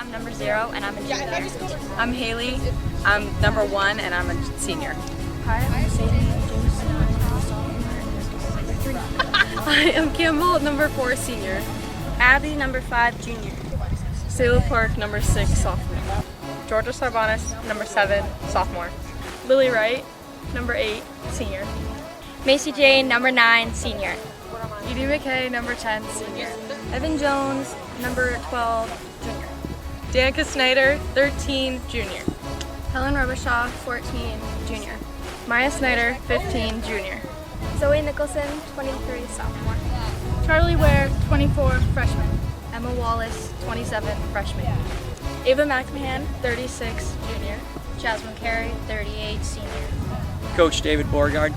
I'm number 0 and I'm a junior. I'm Haley. I'm number 1 and I'm a senior. Hi, I'm Sadie James. I am Campbell, number 4 senior. Abby, number 5 junior. Sayla Park, number 6 sophomore. Georgia Sarbanes, number 7 sophomore. Lily Wright, number 8 senior. Macy Jane, number 9 senior. Edie McKay, number 10 senior. Evan Jones, number 12 junior. Danica Snyder, 13 junior. Helen Robichaud, 14 junior. Maya Snyder, 15 junior. Zoe Nicholson, 23 sophomore. Charlie Ware, 24 freshman. Emma Wallace, 27 freshman. Ava McMahon, 36 junior. Jasmine Carey, 38 senior. Coach David Beauregard.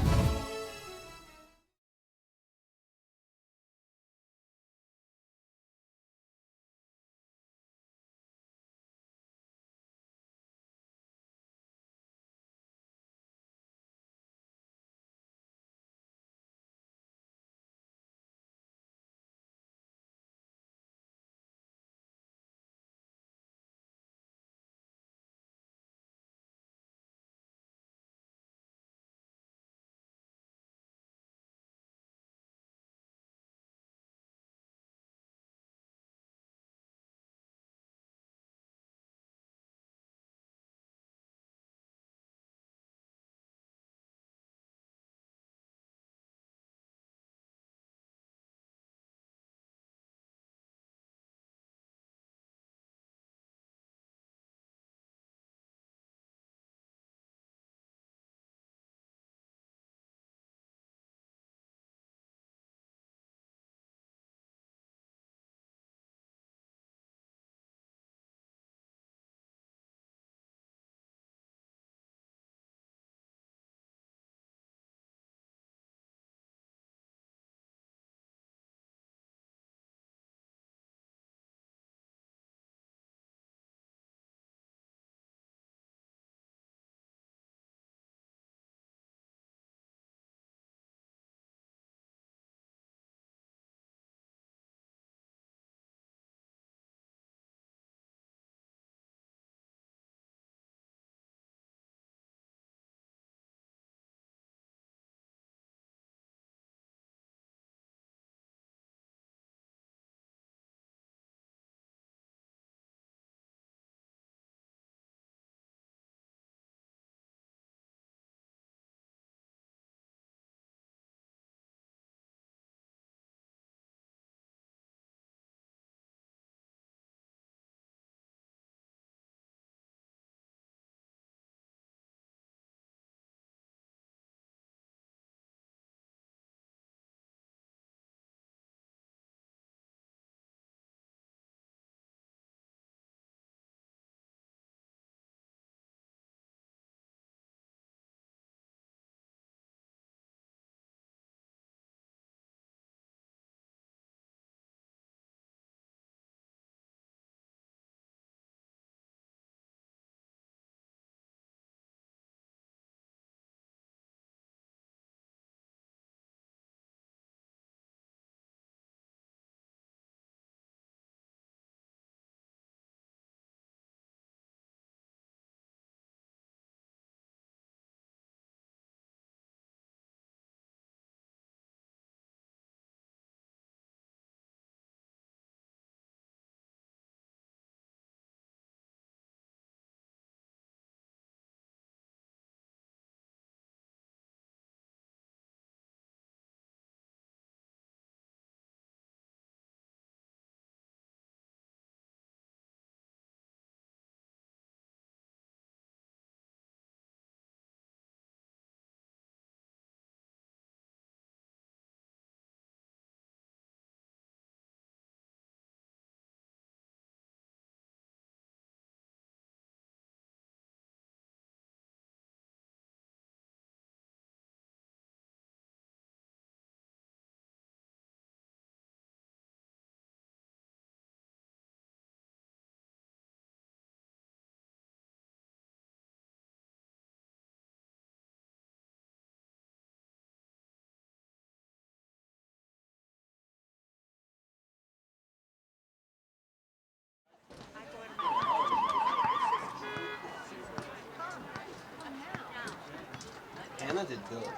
Carolina did good.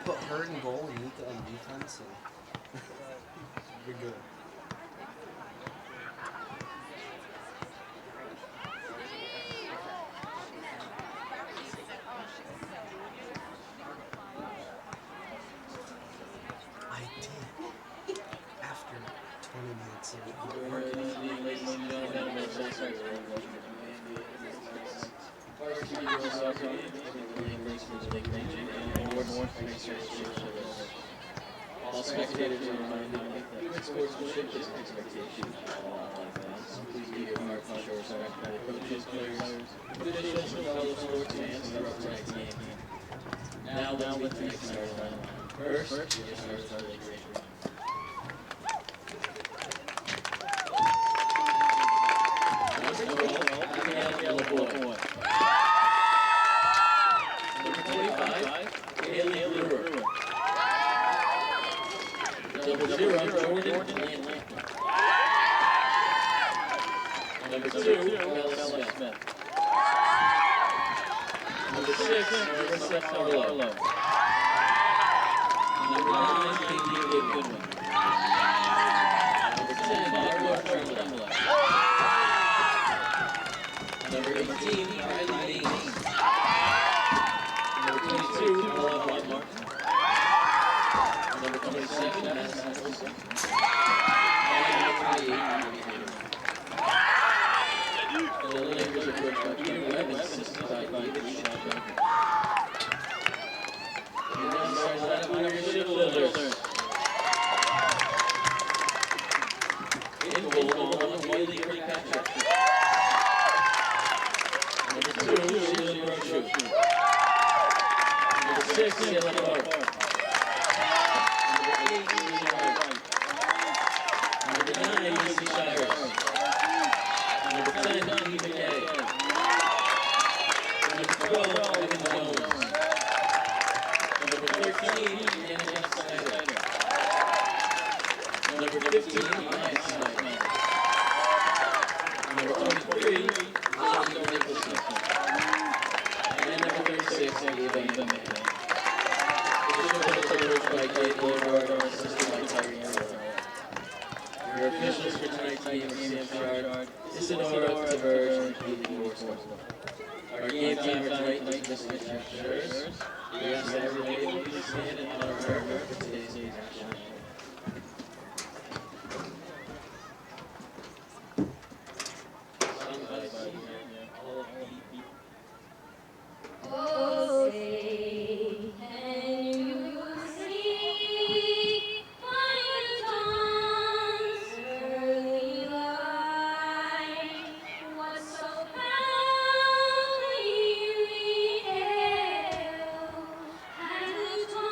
Put Hurd in goal and Mika on defense, and we're good. I did. After 20 minutes of working. Varsity girls soccer game between Lake Region and North All spectators are reminded that good sportsmanship is an expectation of all fans. Please keep your heart on shore respect by the coaches, players, officials, and fellow sports fans throughout tonight's game. Now let's get started. First, your stars are Lake Region. Yellow boy. Number 25, Haley Brewer. Double zero, Jordan Landry. Number 2, Bella Smith. Number 6, Marissa Harlow. Number 9, Katie Goodwin. Number 10, Margaret Tremblay. Number 18, Riley Baines. Number 22, Ella Martin. Number 27, Madison Wilson. And number 28, Amy Hayter. And the Lakers are coached by Peter Webb and assisted by David Shadman. And now starts that up here, Shurz. In goal, Haley Kirkpatrick. Number 2, Sheila Brochu. Number 6, Taylor Clark. Number 8, Lily White. Number 9, Lucy Shires. Number 10, Lee McKay. Number 12, Evan Jones. Number 13, Anna Snyder. Number 15, Ryan Snyder. Number 23, Josiah Nicholson. And number 36, Eva Mann. The coached by Kate Lord and assisted by Tyree Harrell. Your officials for tonight's game are Sam Shard, Isadora Taverge, and Katie Morrison. Our game timer tonight is Mr. Shurz. We ask that everybody will please stand and honor her for today's action. Oh, say, can you see by the dawn's early light what so proudly we hailed as the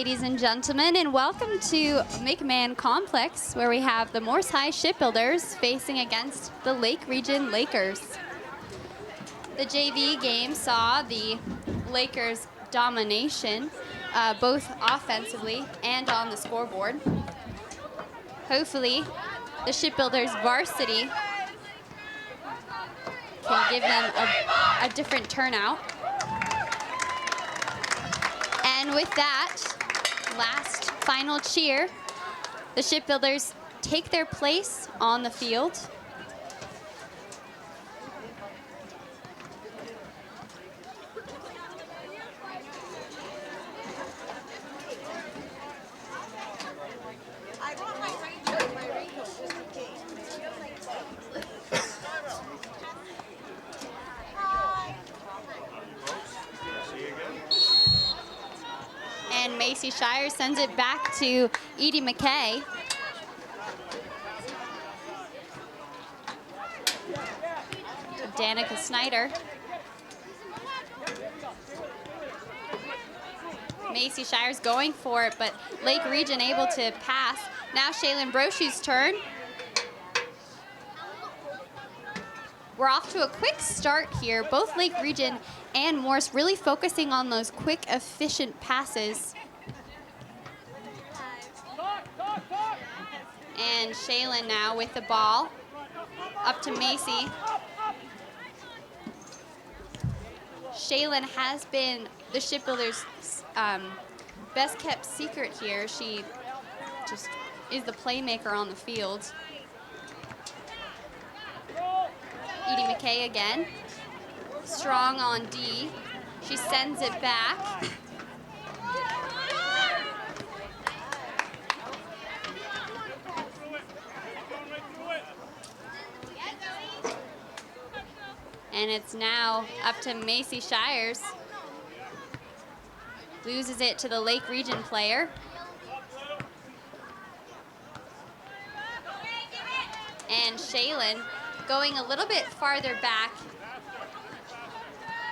ladies and gentlemen, and welcome to McMahon Complex, where we have the Morse High Shipbuilders facing against the Lake Region Lakers. The JV game saw the Lakers' domination, both offensively and on the scoreboard. Hopefully, the Shipbuilders Varsity can give them a different turnout. And with that last final cheer, the Shipbuilders take their place on the field. And Macy Shire sends it back to Edie McKay. To Danica Snyder. Macy Shire's going for it, but Lake Region able to pass. Now Shaylin Brochu's turn. We're off to a quick start here. Both Lake Region and Morse really focusing on those quick, efficient passes. And Shaylin now with the ball. Up to Macy. Shaylin has been the Shipbuilders' best kept secret here. She just is the playmaker on the field. Edie McKay again. Strong on D. She sends it back. And it's now up to Macy Shires. Loses it to the Lake Region player. And Shaylin going a little bit farther back.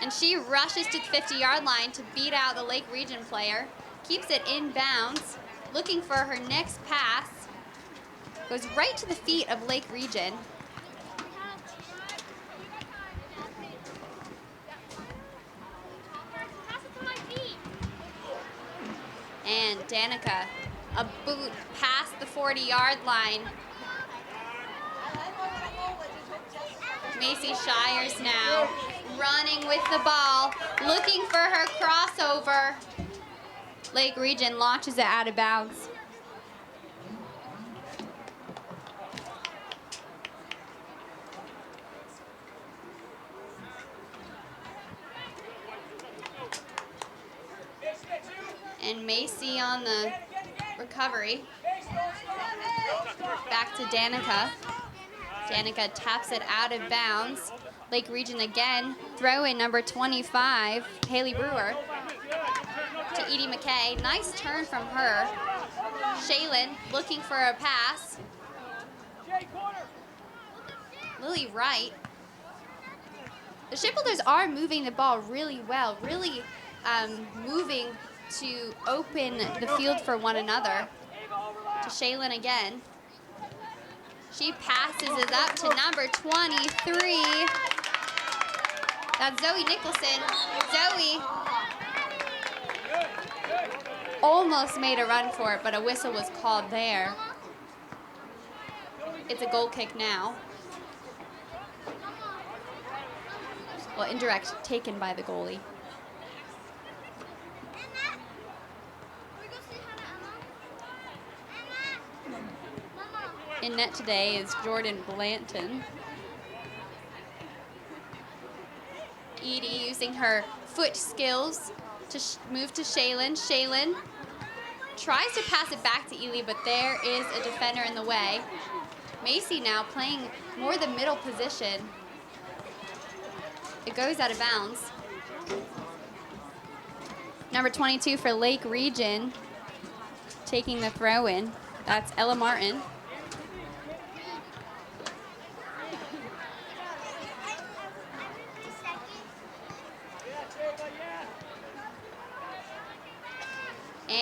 And she rushes to the 50-yard line to beat out the Lake Region player. Keeps it in bounds, looking for her next pass. Goes right to the feet of Lake Region. And Danica, a boot past the 40-yard line. Macy Shires now running with the ball, looking for her crossover. Lake Region launches it out of bounds. And Macy on the recovery. Back to Danica. Danica taps it out of bounds. Lake Region again. Throw in number 25, Haley Brewer. To Edie McKay. Nice turn from her. Shaylin looking for a pass. Lily Wright. The Shipbuilders are moving the ball really well, really moving to open the field for one another. To Shaylin again. She passes it up to number 23. That's Zoe Nicholson. Zoe almost made a run for it, but a whistle was called there. It's a goal kick now. Well, indirect, taken by the goalie. In net today is Jordan Blanton. Edie using her foot skills to move to Shaylin. Shaylin tries to pass it back to Ely, but there is a defender in the way. Macy now playing more the middle position. It goes out of bounds. Number 22 for Lake Region, taking the throw in. That's Ella Martin.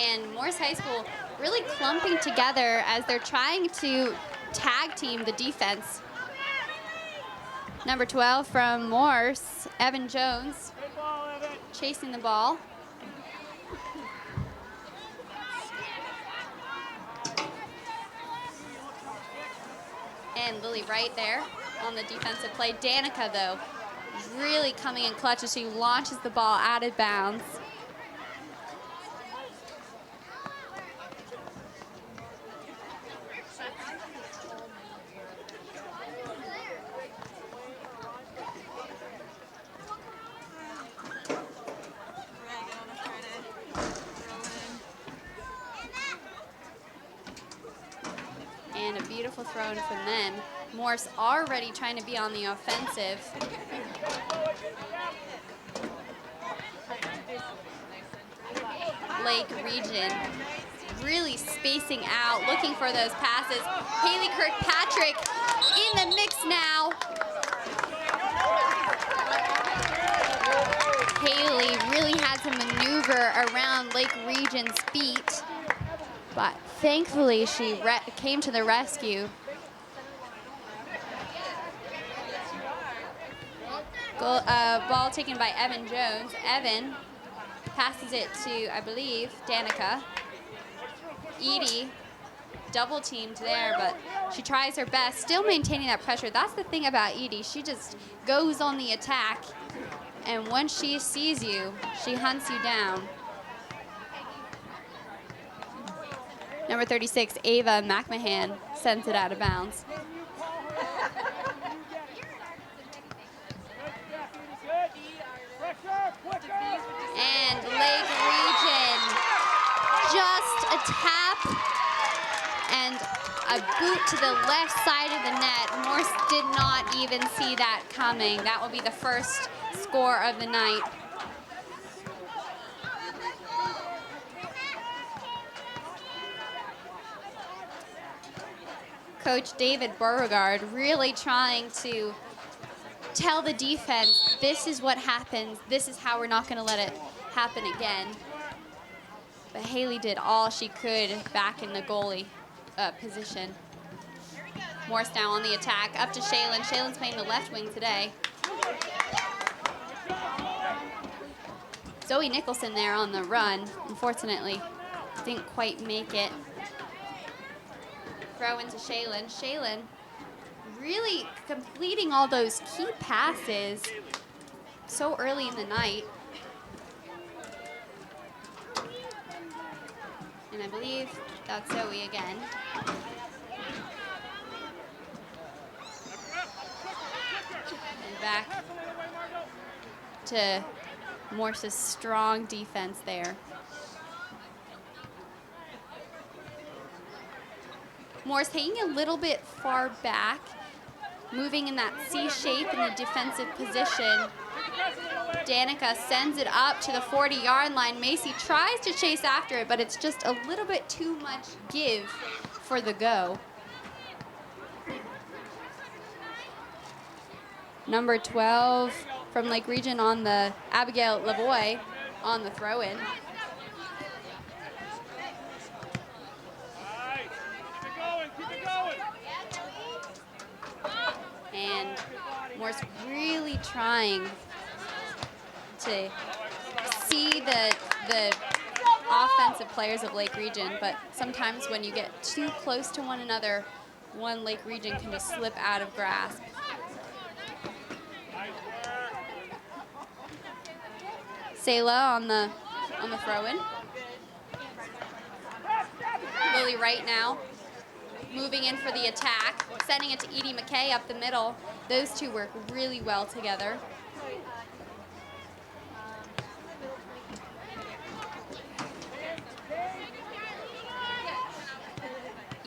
and Morse High School really clumping together as they're trying to tag team the defense. Number 12 from Morse, Evan Jones, chasing the ball. And Lily Wright there on the defensive play. Danica, though, really coming in clutch as she launches the ball out of bounds. And a beautiful throw in from them. Morse already trying to be on the offensive. Lake Region really spacing out, looking for those passes. Haley Kirkpatrick in the mix now. Haley really had to maneuver around Lake Region's feet, but thankfully she came to the rescue. Ball taken by Evan Jones. Evan passes it to, I believe, Danica. Edie double teamed there, but she tries her best, still maintaining that pressure. That's the thing about Edie. She just goes on the attack, and once she sees you, she hunts you down. Number 36, Ava McMahon, sends it out of bounds. And Lake Region, just a tap and a boot to the left side of the net. Morse did not even see that coming. That will be the first score of the night. Coach David Beauregard really trying to tell the defense, this is what happens. This is how we're not going to let it happen again. But Haley did all she could back in the goalie position. Morse now on the attack, up to Shaylin. Shaylin's playing the left wing today. Zoe Nicholson there on the run. Unfortunately, didn't quite make it. Throw into Shaylin. Shaylin really completing all those key passes so early in the night. And I believe that's Zoe again. And back to Morse's strong defense there. Morse hanging a little bit far back, moving in that C shape in the defensive position. Danica sends it up to the 40-yard line. Macy tries to chase after it, but it's just a little bit too much give for the go. Number 12 from Lake Region on the Abigail Lavoie on the throw-in. And Morse really trying to see the offensive players of Lake Region, but sometimes when you get too close to one another, one Lake Region can just slip out of grasp. Sayla on the throw-in. Lily Wright now moving in for the attack, sending it to Edie McKay up the middle. Those two work really well together.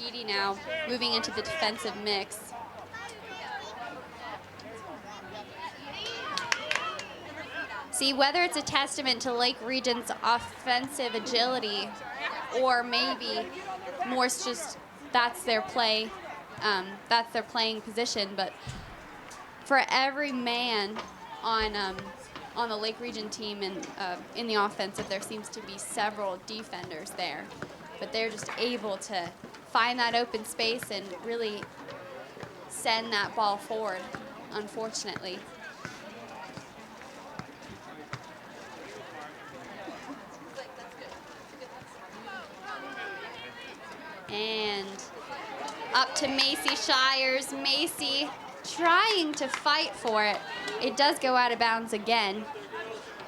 Edie now moving into the defensive mix. See, whether it's a testament to Lake Region's offensive agility or maybe Morse just that's their play, that's their playing position, but for every man on on the Lake Region team in the offensive, there seems to be several defenders there. But they're just able to find that open space and really send that ball forward, unfortunately. And up to Macy Shires. Macy trying to fight for it. It does go out of bounds again.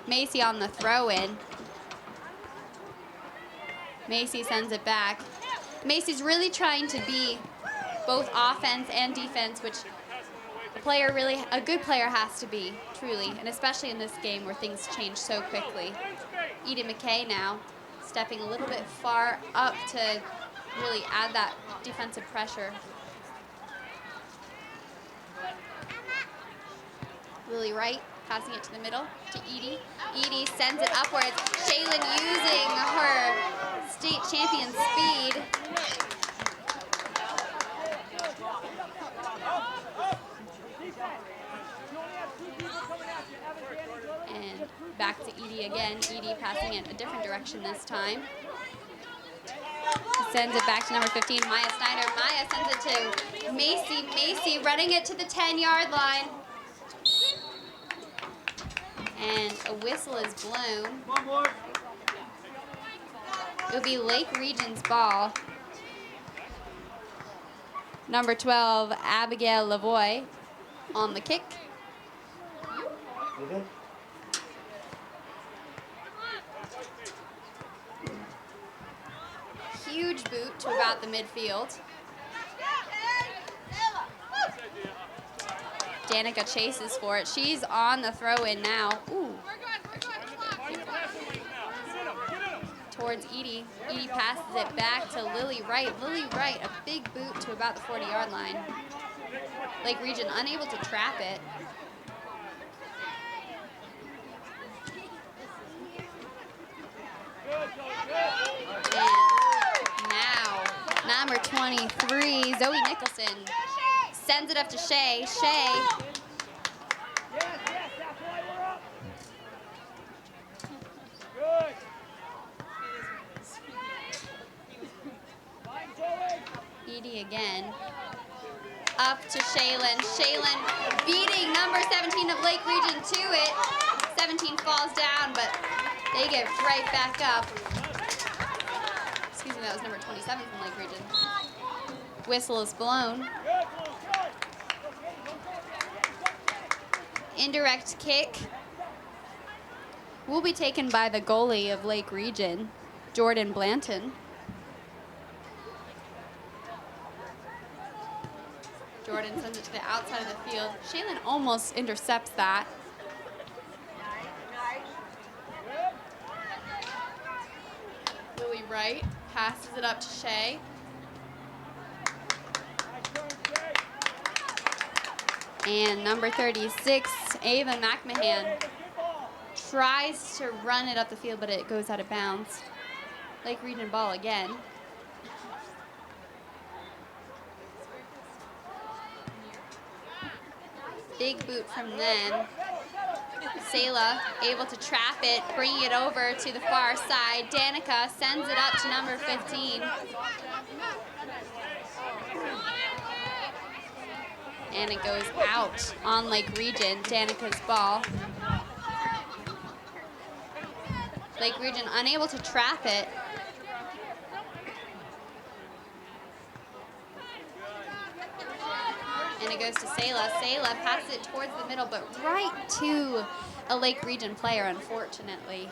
Macy on the throw-in. Macy sends it back. Macy's really trying to be both offense and defense, which a good player has to be, truly, and especially in this game where things change so quickly. Edie McKay now stepping a little bit far up to really add that defensive pressure. Lily Wright passing it to the middle to Edie. Edie sends it upwards. Shaylin using her state champion speed. And back to Edie again. Edie passing it a different direction this time. Sends it back to number 15, Maya Snyder. Maya sends it to Macy. Macy running it to the 10-yard line. And a whistle is blown. It'll be Lake Region's ball. Number 12, Abigail Lavoie on the kick. Huge boot to about the midfield. Danica chases for it. She's on the throw-in now. Ooh. Towards Edie. Edie passes it back to Lily Wright. Lily Wright, a big boot to about the 40-yard line. Lake Region unable to trap it. And now, number 23, Zoe Nicholson sends it up to Shea. Shea. Edie again. Up to Shaylin. Shaylin beating number 17 of Lake Region to it. 17 falls down, but they get right back up. Excuse me, that was number 27 from Lake Region. Whistle is blown. Indirect kick will be taken by the goalie of Lake Region, Jordan Blanton. Jordan sends it to the outside of the field. Shaylin almost intercepts that. Lily Wright passes it up to Shea. And number 36, Ava McMahon, tries to run it up the field, but it goes out of bounds. Lake Region ball again. Big boot from them. Sayla able to trap it, bringing it over to the far side. Danica sends it up to number 15. And it goes out on Lake Region, Danica's ball. Lake Region unable to trap it. And it goes to Sayla. Sayla passes it towards the middle, but right to a Lake Region player, unfortunately.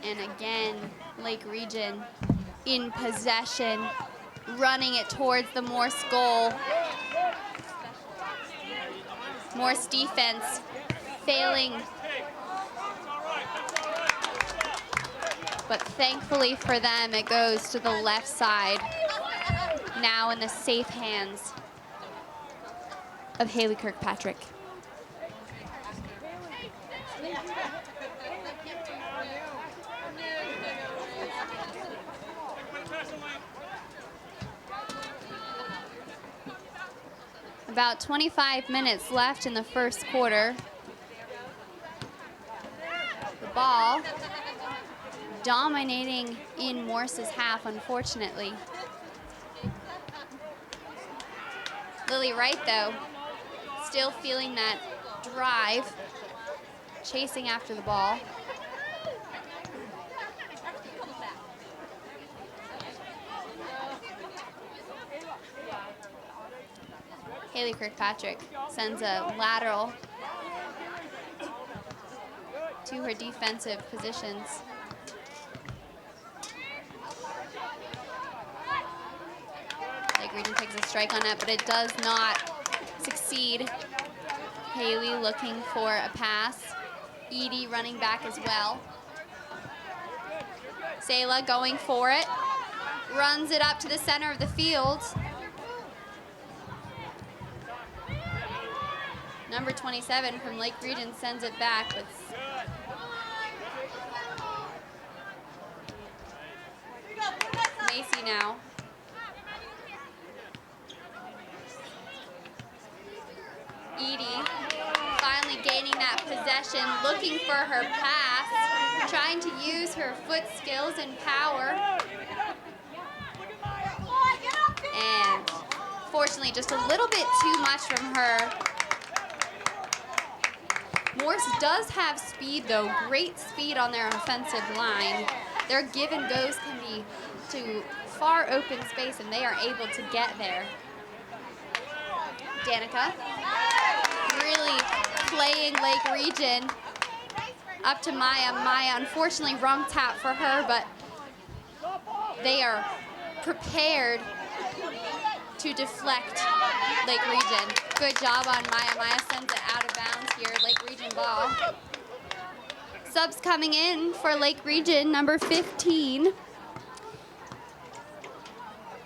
And again, Lake Region in possession, running it towards the Morse goal. Morse defense failing. But thankfully for them, it goes to the left side, now in the safe hands of Haley Kirkpatrick. About 25 minutes left in the first quarter. The ball dominating in Morse's half, unfortunately. Lily Wright, though, still feeling that drive, chasing after the ball. Haley Kirkpatrick sends a lateral to her defensive positions. Lake Region takes a strike on that, but it does not succeed. Haley looking for a pass. Edie running back as well. Sayla going for it. Runs it up to the center of the field. Number 27 from Lake Region sends it back. But Macy now. Edie finally gaining that possession, looking for her pass, trying to use her foot skills and power. And fortunately, just a little bit too much from her. Morse does have speed, though, great speed on their offensive line. Their give and goes can be to far open space, and they are able to get there. Danica really playing Lake Region up to Maya. Maya, unfortunately, wrong tap for her, but they are prepared to deflect Lake Region. Good job on Maya. Maya sends it out of bounds here. Lake Region ball. Subs coming in for Lake Region, number 15.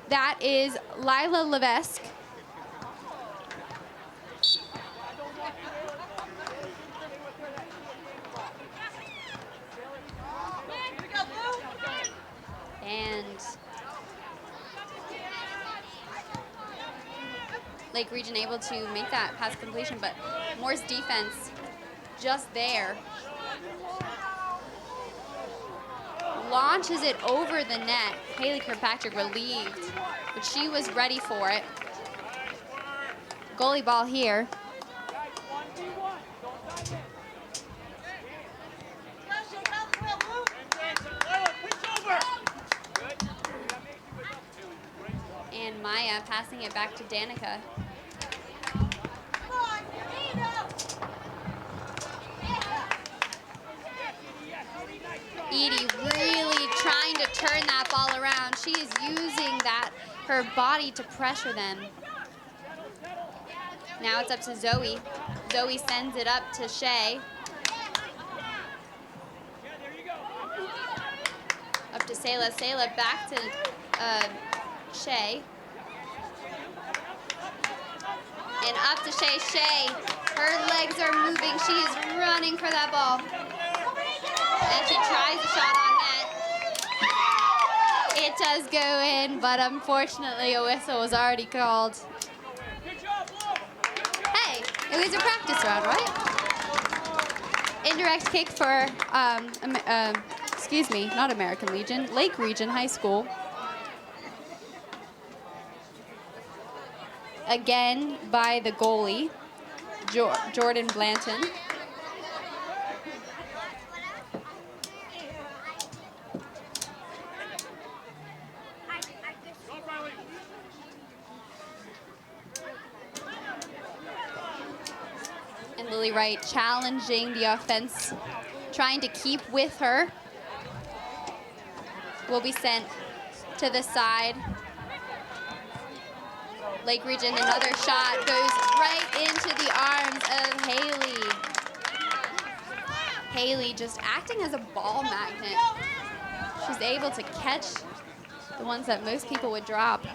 That is Lila Levesque. And Lake Region able to make that pass completion, but Moore's defense just there. Launches it over the net. Haley Kirkpatrick relieved, but she was ready for it. Goalie ball here. And Maya passing it back to Danica. Edie really trying to turn that ball around. She is using her body to pressure them. Now it's up to Zoe. Zoe sends it up to Shea. Up to Sayla. Sayla back to Shea. And up to Shea. Shea, her legs are moving. She is running for that ball. And she tries a shot on net. It does go in, but unfortunately a whistle was already called. Hey, it was a practice round, right? Indirect kick for, excuse me, not American Legion, Lake Region High School. Again by the goalie, Jordan Blanton. And Lily Wright challenging the offense, trying to keep with her. Will be sent to the side. Lake Region, another shot goes right into the arms of Haley. Haley just acting as a ball magnet. She's able to catch the ones that most people would drop.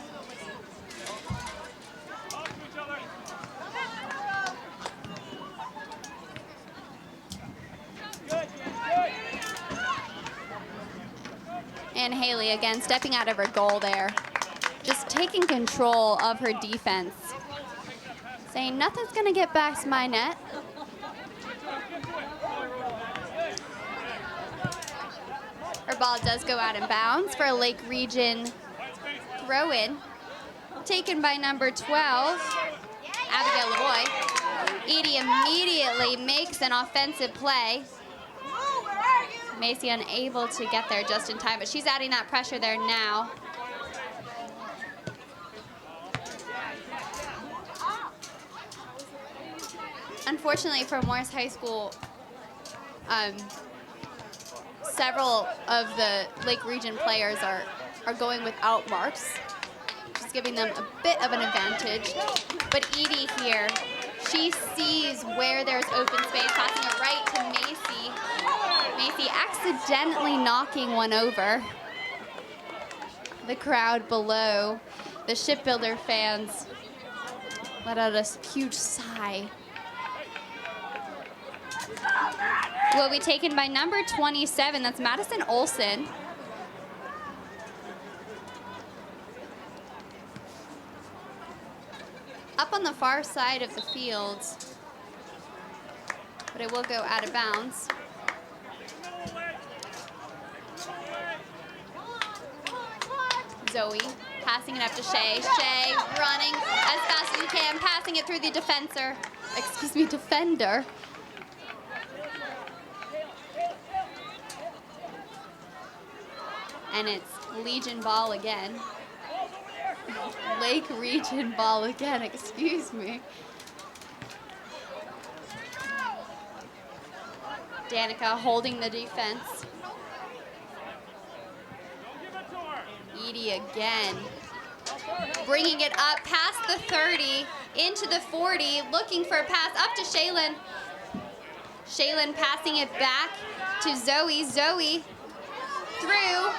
And Haley again stepping out of her goal there. Just taking control of her defense. saying nothing's gonna get back to my net. Her ball does go out of bounds for a Lake Region throw-in. Taken by number 12, Abigail Lavoie. Edie immediately makes an offensive play. Macy unable to get there just in time, but she's adding that pressure there now. Unfortunately for Morris High School, several of the Lake Region players are going without marks, just giving them a bit of an advantage. But Edie here, she sees where there's open space, passing it right to Macy. Macy accidentally knocking one over. The crowd below, the Shipbuilder fans, let out a huge sigh. Will be taken by number 27, that's Madison Olson. Up on the far side of the field, but it will go out of bounds. Zoe passing it up to Shay. Shay running as fast as you can, passing it through the defender. And it's Legion ball again. Lake Region ball again, excuse me. Danica holding the defense. Edie again. Bringing it up past the 30, into the 40, looking for a pass up to Shaylin. Shaylin passing it back to Zoe. Zoe through.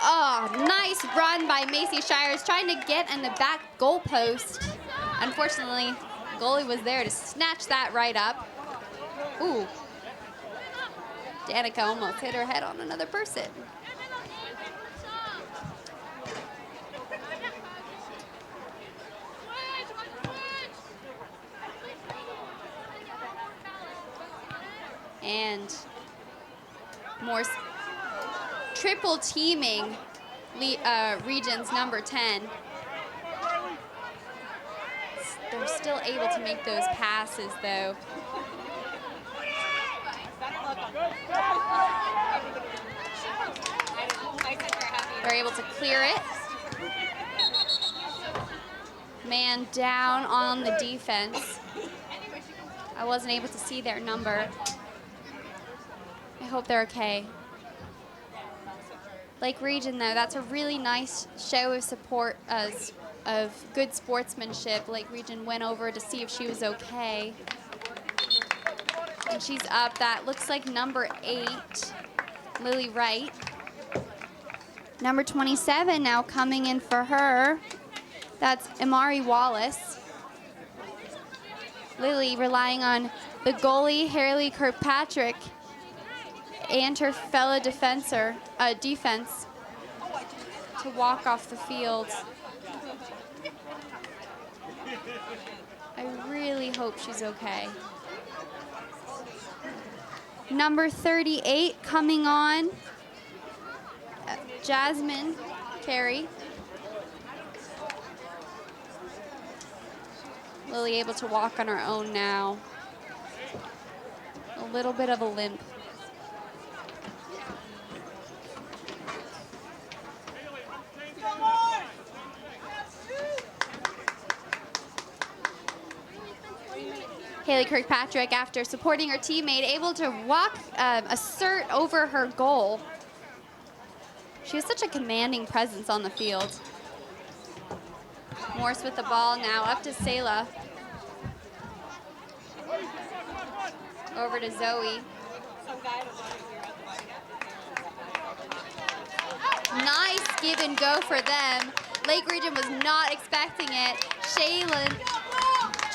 Oh, nice run by Macy Shires, trying to get in the back goal post. Unfortunately, goalie was there to snatch that right up. Ooh. Danica almost hit her head on another person. And Morse triple teaming Region's number 10. They're still able to make those passes though. They're able to clear it. Man down on the defense. I wasn't able to see their number. I hope they're okay. Lake Region, though, that's a really nice show of support of good sportsmanship. Lake Region went over to see if she was okay. And she's up. That looks like number 8, Lily Wright. Number 27 now coming in for her. That's Amari Wallace. Lily relying on the goalie, Harley Kirkpatrick, and her fellow defense to walk off the field. I really hope she's okay. Number 38 coming on, Jasmine Carey. Lily able to walk on her own now. A little bit of a limp. Haley Kirkpatrick, after supporting her teammate, able to walk, assert over her goal. She has such a commanding presence on the field. Morse with the ball now, up to Selah. Over to Zoe. Nice give and go for them. Lake Region was not expecting it. Shaylin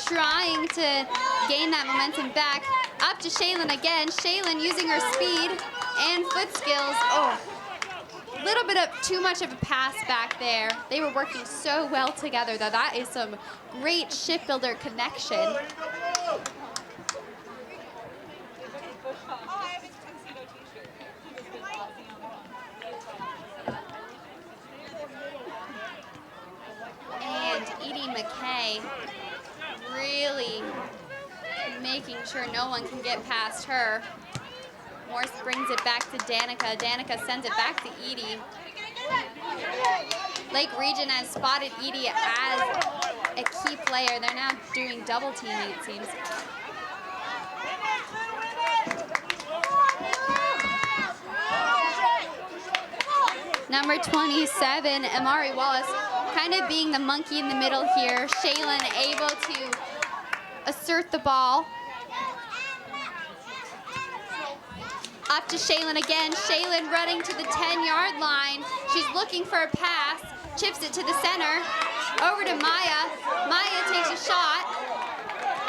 trying to gain that momentum back. Up to Shaylin again. Shaylin using her speed and foot skills. Oh, little bit of too much of a pass back there. They were working so well together, though. That is some great shipbuilder connection. And Edie McKay really making sure no one can get past her. Morse brings it back to Danica. Danica sends it back to Edie. Lake Region has spotted Edie as a key player. They're now doing double teaming, it seems. Number 27, Amari Wallace, kind of being the monkey in the middle here. Shaylin able to assert the ball. Up to Shaylin again. Shaylin running to the 10-yard line. She's looking for a pass. Chips it to the center. Over to Maya. Maya takes a shot.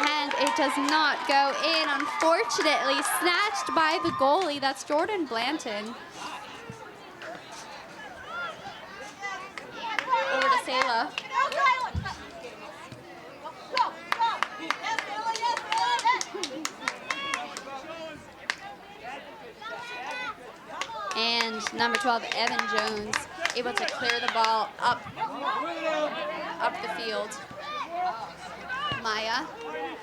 And it does not go in, unfortunately. Snatched by the goalie. That's Jordan Blanton. Over to Sayla. And number 12, Evan Jones, able to clear the ball up the field. Maya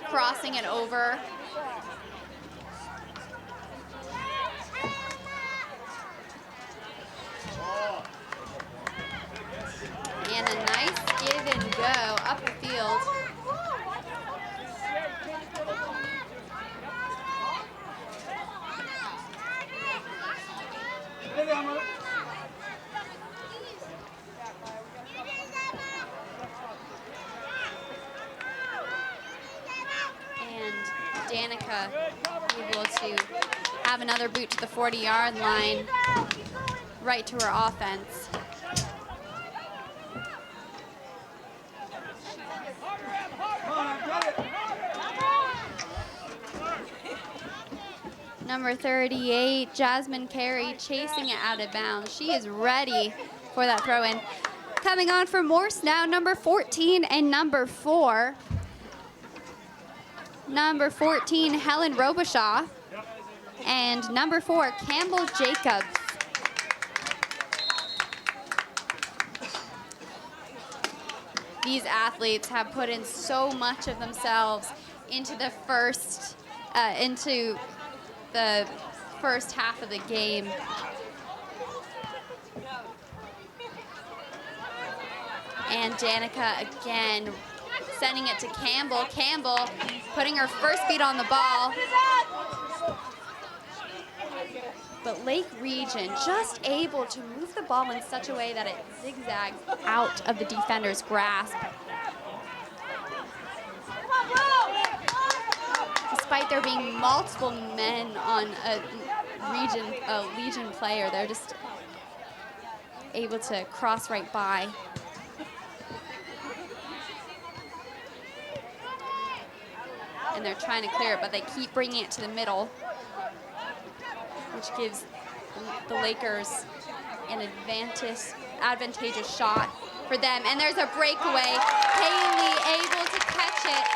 crossing it over. And a nice give and go up the field. And Danica able to have another boot to the 40-yard line, right to her offense. Number 38, Jasmine Carey, chasing it out of bounds. She is ready for that throw-in. Coming on for Morse now, number 14 and number 4. Number 14, Helen Robichaud. And number 4, Campbell Jacobs. These athletes have put in so much of themselves into the first half of the game. And Danica again sending it to Campbell. Campbell putting her first beat on the ball. But Lake Region just able to move the ball in such a way that it zigzags out of the defender's grasp. Despite there being multiple men on a Legion player, they're just able to cross right by. And they're trying to clear it, but they keep bringing it to the middle, which gives the Lakers an advantageous shot for them. And there's a breakaway. Haley able to catch it.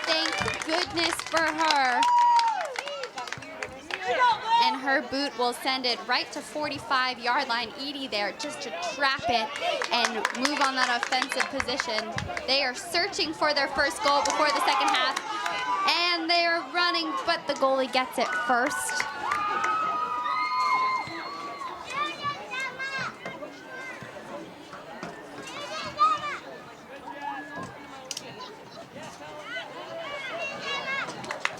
Thank goodness for her. And her boot will send it right to 45-yard line. Edie there just to trap it and move on that offensive position. They are searching for their first goal before the second half. And they are running, but the goalie gets it first.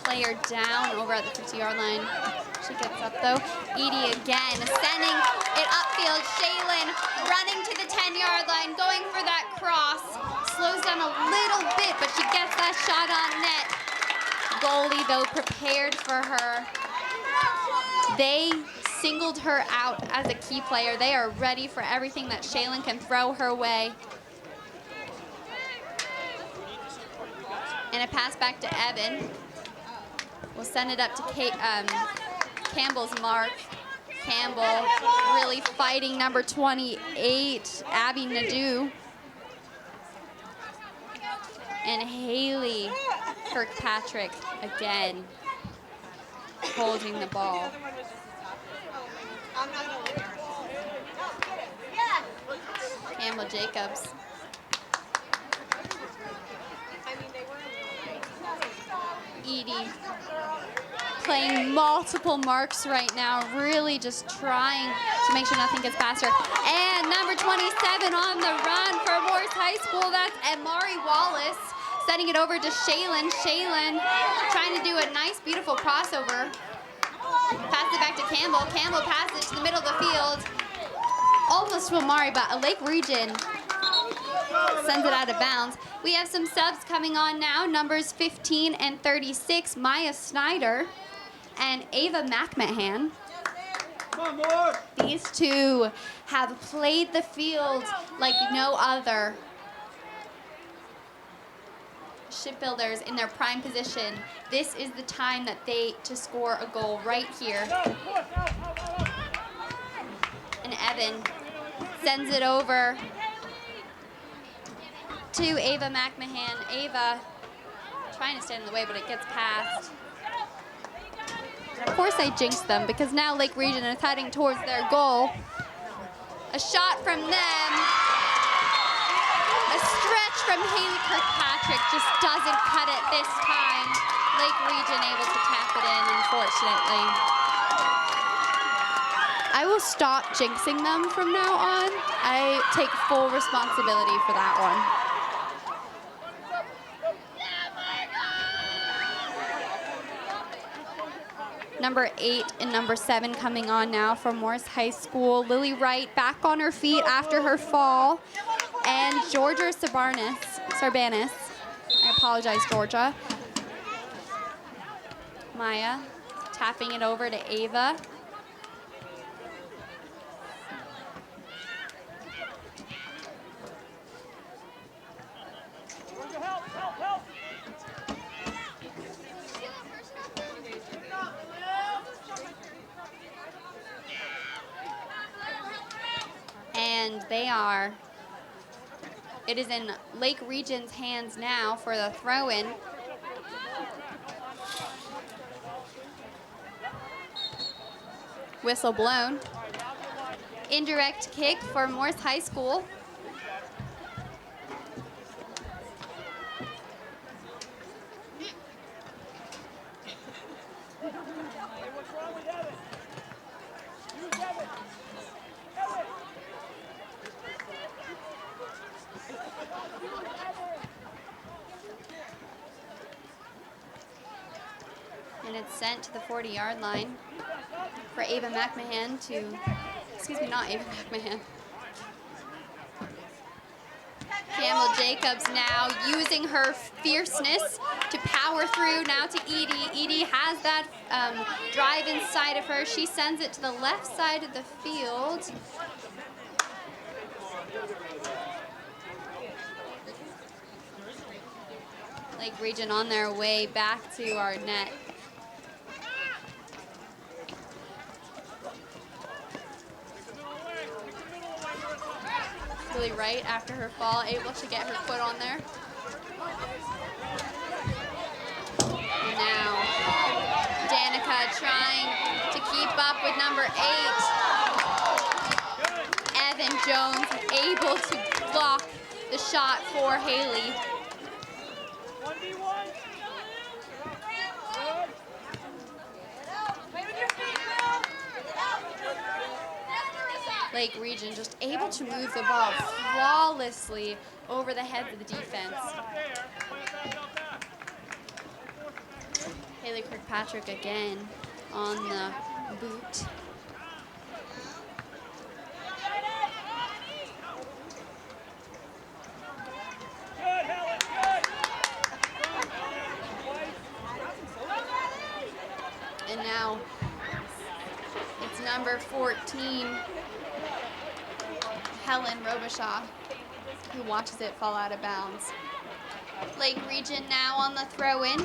Player down over at the 50-yard line. She gets up though. Edie again, sending it upfield. Shaylin running to the 10-yard line, going for that cross. Slows down a little bit, but she gets that shot on net. Goalie though prepared for her. They singled her out as a key player. They are ready for everything that Shaylin can throw her way. And a pass back to Evan. We'll send it up to Campbell's mark. Campbell really fighting number 28, Abby Nadeau. And Haley Kirkpatrick again holding the ball. Campbell Jacobs. Edie playing multiple marks right now, really just trying to make sure nothing gets past her. And number 27 on the run for Morris High School, that's Amari Wallace. Sending it over to Shaylin. Shaylin trying to do a nice, beautiful crossover. Pass it back to Campbell. Campbell passes it to the middle of the field. Almost to Amari, but a Lake Region sends it out of bounds. We have some subs coming on now. Numbers 15 and 36, Maya Snyder and Ava McMahon. These two have played the field like no other. Shipbuilders in their prime position. This is the time that to score a goal right here. And Evan sends it over to Ava McMahon. Ava trying to stand in the way, but it gets past. And of course I jinxed them because now Lake Region is heading towards their goal. A shot from them. A stretch from Haley Kirkpatrick just doesn't cut it this time. Lake Region able to tap it in, unfortunately. I will stop jinxing them from now on. I take full responsibility for that one. Number 8 and number 7 coming on now from Morris High School. Lily Wright back on her feet after her fall. And Georgia Sarbanis. I apologize, Georgia. Maya tapping it over to Ava. And it is in Lake Region's hands now for the throw-in. Whistle blown. Indirect kick for Morris High School. And it's sent to the 40-yard line for Ava McMahon to, excuse me, not Ava McMahon. Campbell Jacobs now using her fierceness to power through now to Edie. Edie has that drive inside of her. She sends it to the left side of the field. Lake Region on their way back to our net. Really right after her fall, able to get her foot on there. And now Danica trying to keep up with number 8. Evan Jones able to block the shot for Haley. Lake Region just able to move the ball flawlessly over the heads of the defense. Haley Kirkpatrick again on the boot. And now it's number 14, Helen Robichaud, who watches it fall out of bounds. Lake Region now on the throw-in.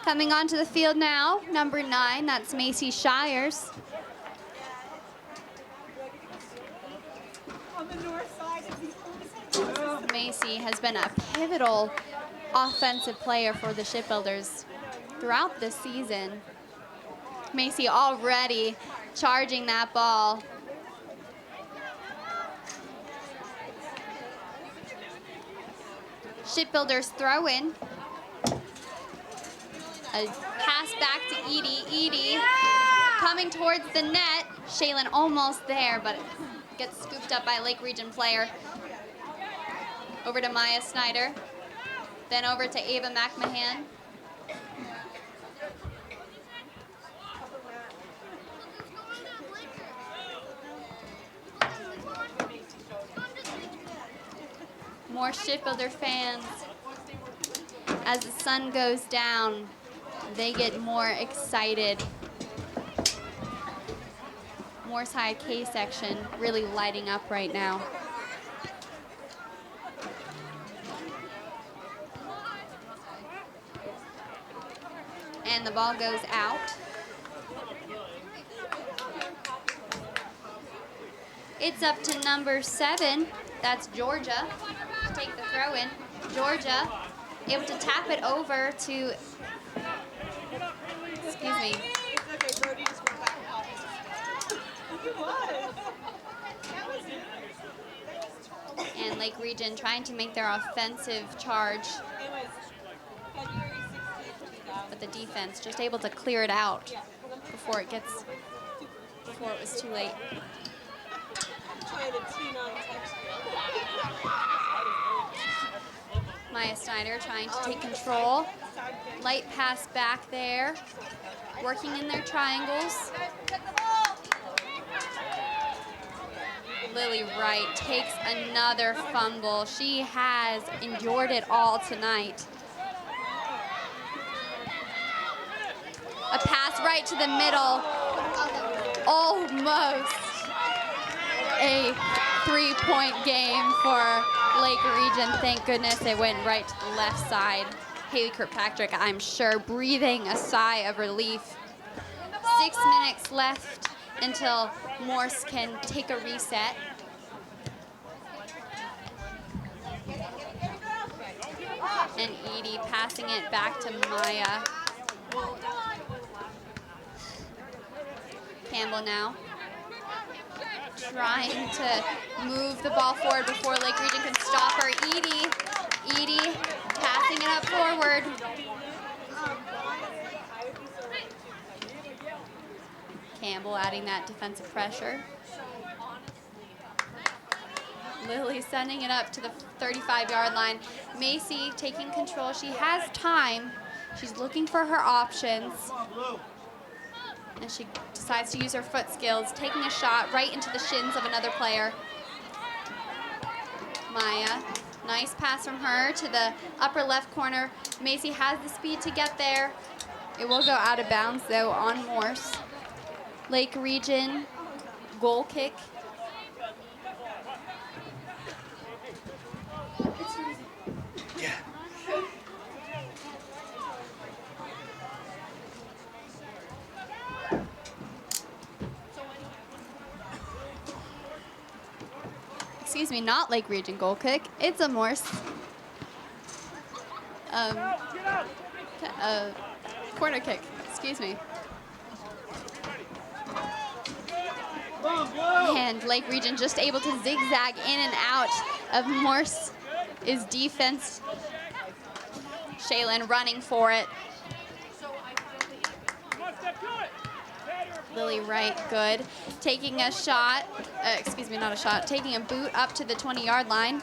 Coming onto the field now, number 9, that's Macy Shires. Macy has been a pivotal offensive player for the Shipbuilders throughout this season. Macy already charging that ball. Shipbuilders throw in. A pass back to Edie. Edie coming towards the net. Shaylin almost there, but gets scooped up by Lake Region player. Over to Maya Snyder. Then over to Ava McMahon. More Shipbuilder fans. As the sun goes down, they get more excited. Morse High K section really lighting up right now. And the ball goes out. It's up to number 7. That's Georgia. Take the throw in. Georgia able to tap it over to, excuse me. And Lake Region trying to make their offensive charge. But the defense just able to clear it out before it was too late. Maya Snyder trying to take control. Light pass back there. Working in their triangles. Lily Wright takes another fumble. She has endured it all tonight. A pass right to the middle. Almost a 3-point game for Lake Region. Thank goodness it went right to the left side. Haley Kirkpatrick, I'm sure, breathing a sigh of relief. 6 minutes left until Morse can take a reset. And Edie passing it back to Maya. Campbell now trying to move the ball forward before Lake Region can stop her. Edie passing it up forward. Campbell adding that defensive pressure. Lily sending it up to the 35-yard line. Macy taking control. She has time. She's looking for her options. And she decides to use her foot skills, taking a shot right into the shins of another player. Maya, nice pass from her to the upper left corner. Macy has the speed to get there. It will go out of bounds, though, on Morse. Lake Region, goal kick. Excuse me, not Lake Region goal kick. It's a Morse. Corner kick. Excuse me. And Lake Region just able to zigzag in and out of Morse's defense. Shaylin running for it. Lily Wright, good. Taking a shot, excuse me, not a shot, taking a boot up to the 20-yard line.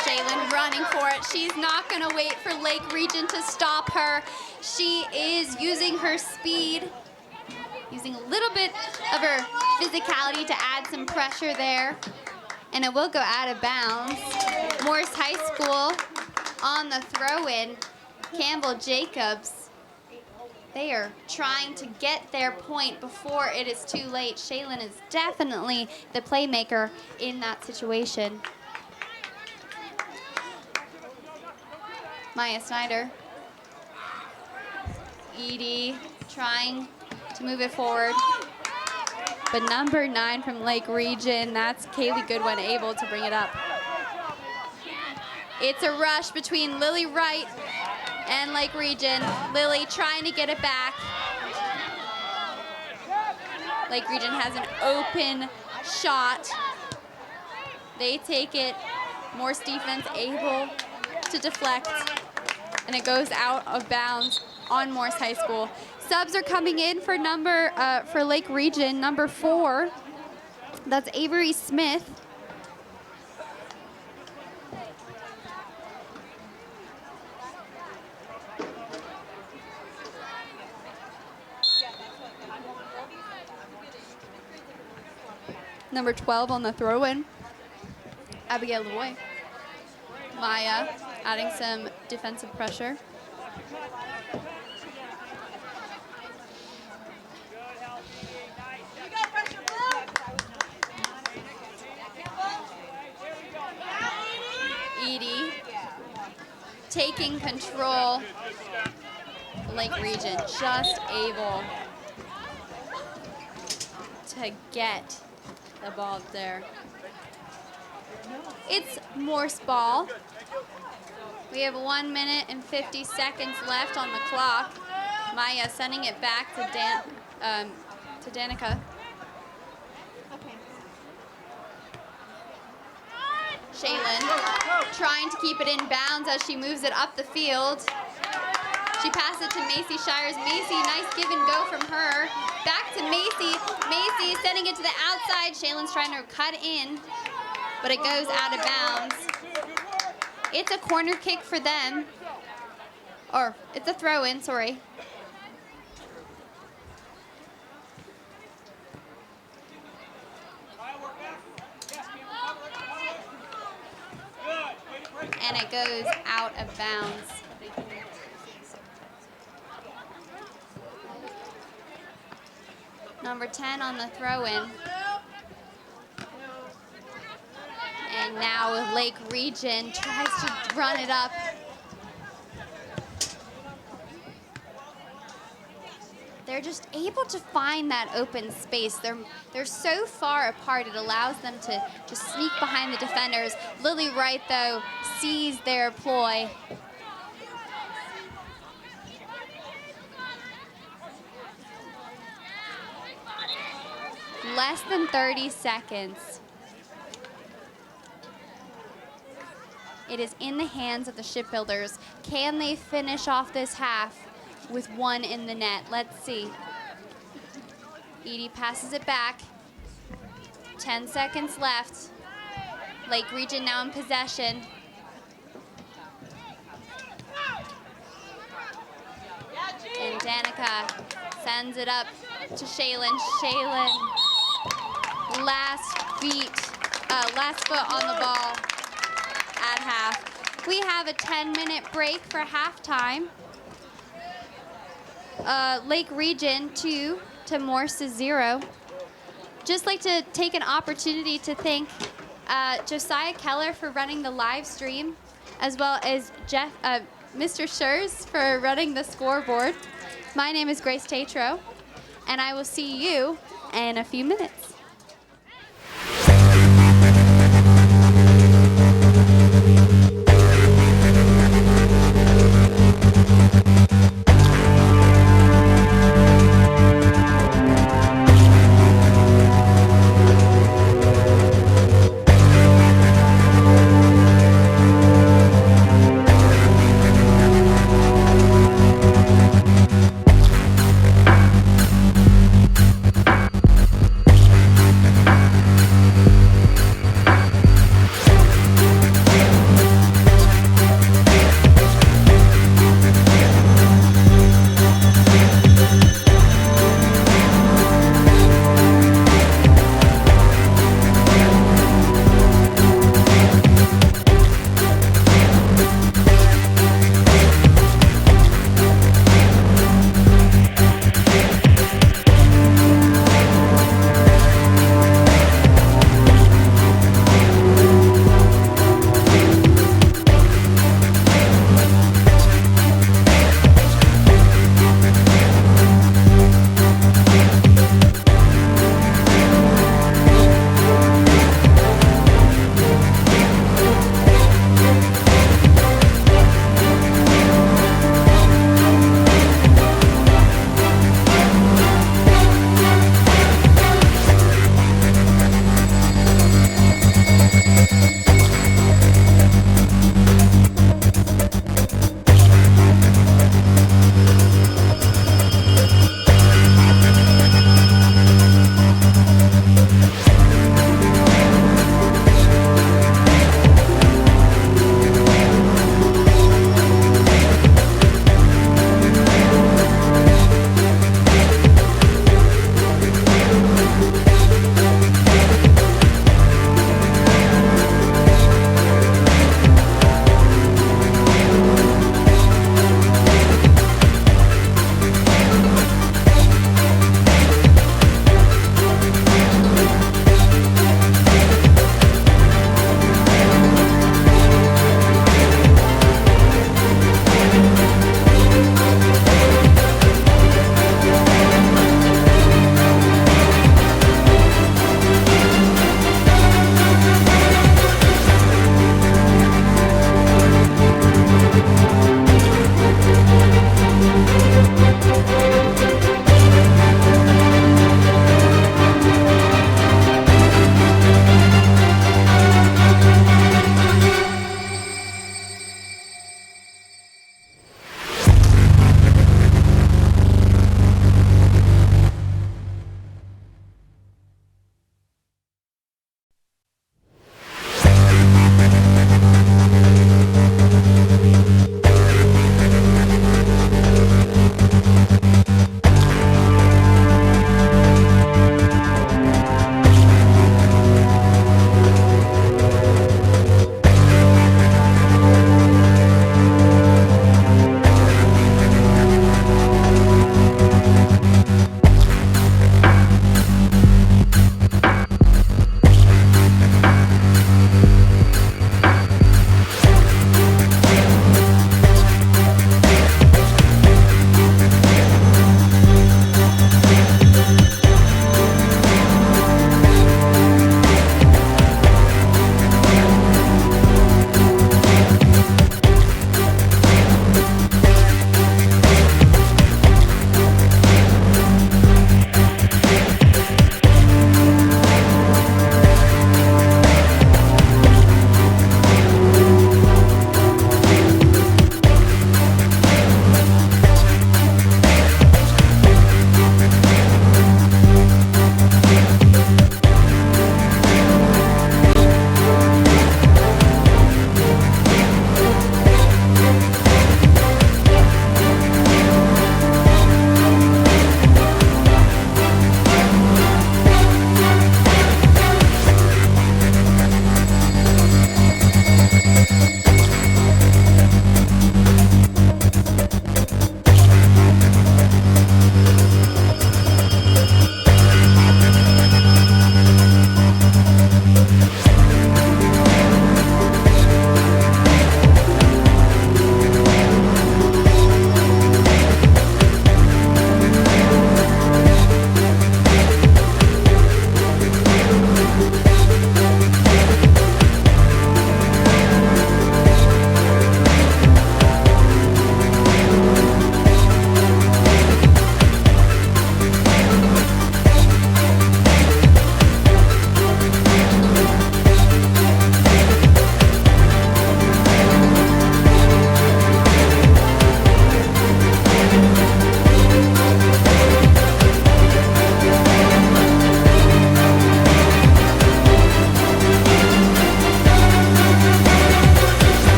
Shaylin running for it. She's not gonna wait for Lake Region to stop her. She is using her speed, using a little bit of her physicality to add some pressure there. And it will go out of bounds. Morse High School on the throw-in. Campbell Jacobs They are trying to get their point before it is too late. Shaylin is definitely the playmaker in that situation. Maya Snyder. Edie trying to move it forward. But number 9 from Lake Region, that's Kaylee Goodwin able to bring it up. It's a rush between Lily Wright and Lake Region. Lily trying to get it back. Lake Region has an open shot. They take it. Morse defense able to deflect, and it goes out of bounds on Morse High School. Subs are coming in for for Lake Region, number 4. That's Avery Smith. Number 12 on the throw-in, Abigail Lavoy. Maya adding some defensive pressure. Edie taking control. Lake Region just able to get the ball there. It's Morse ball. We have 1 minute and 50 seconds left on the clock. Maya sending it back to Danica. Shaylin trying to keep it in bounds as she moves it up the field. She passes it to Macy Shires. Macy, nice give and go from her. Back to Macy. Macy sending it to the outside. Shaylin's trying to cut in, but it goes out of bounds. It's a corner kick for them. Or it's a throw-in, sorry. And it goes out of bounds. Number 10 on the throw-in. And now Lake Region tries to run it up. They're just able to find that open space. They're so far apart, it allows them to just sneak behind the defenders. Lily Wright, though, sees their ploy. Less than 30 seconds. It is in the hands of the Shipbuilders. Can they finish off this half with 1 in the net? Let's see. Edie passes it back. 10 seconds left. Lake Region now in possession. And Danica sends it up to Shaylin. Shaylin, last foot on the ball at half. We have a 10-minute break for halftime. Lake Region 2 to Morse 0. Just like to take an opportunity to thank Josiah Keller for running the live stream, as well as Mr. Shurz for running the scoreboard. My name is Grace Tetreault, and I will see you in a few minutes.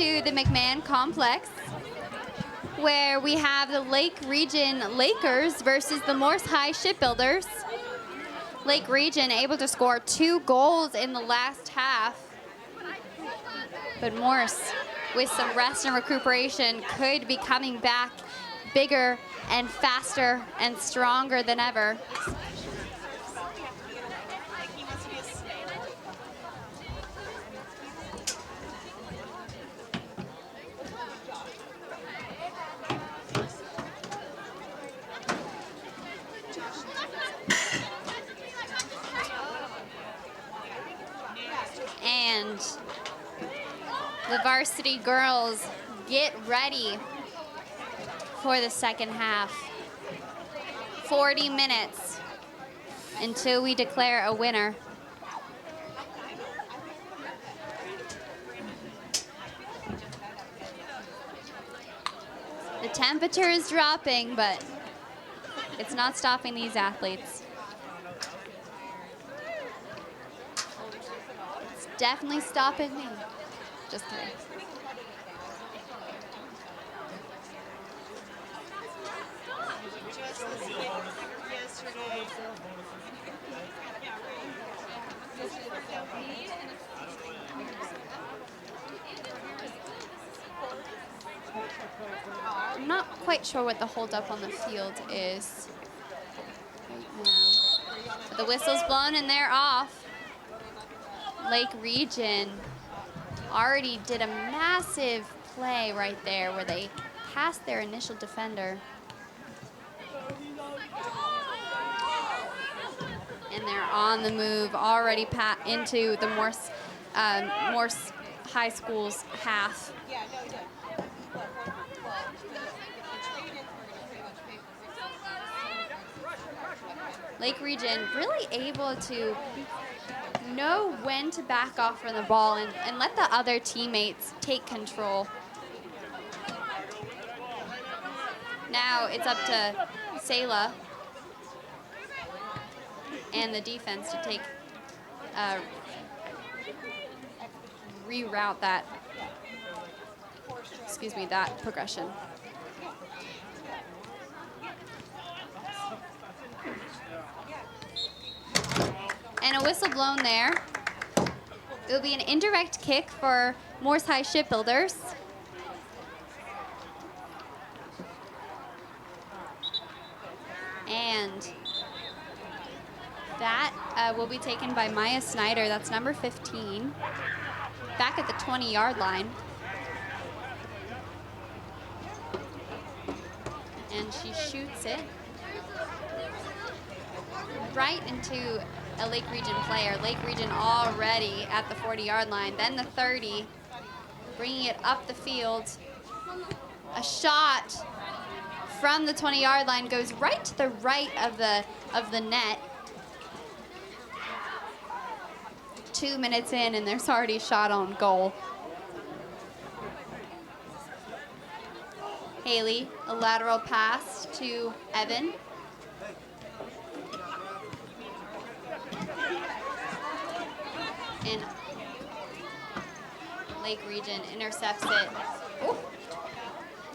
to the McMahon Complex, where we have the Lake Region Lakers versus the Morse High Shipbuilders. Lake Region able to score 2 goals in the last half. But Morse, with some rest and recuperation, could be coming back bigger and faster and stronger than ever. And the varsity girls get ready for the second half. 40 minutes until we declare a winner. The temperature is dropping, but it's not stopping these athletes. It's definitely stopping me. Just kidding. I'm not quite sure what the holdup on the field is right now. But the whistle's blown and they're off. Lake Region already did a massive play right there where they passed their initial defender. And they're on the move, already into the Morse High School's half. Lake Region really able to know when to back off from the ball and let the other teammates take control. Now it's up to Sayla and the defense to take reroute that, that progression. And a whistle blown there. It will be an indirect kick for Morse High Shipbuilders. And that will be taken by Maya Snyder. That's number 15. Back at the 20-yard line. And she shoots it right into a Lake Region player. Lake Region already at the 40-yard line. Then the 30, bringing it up the field. A shot from the 20-yard line goes right to the right of the net. 2 minutes in, and there's already a shot on goal. Haley, a lateral pass to Evan. And Lake Region intercepts it. Ooh.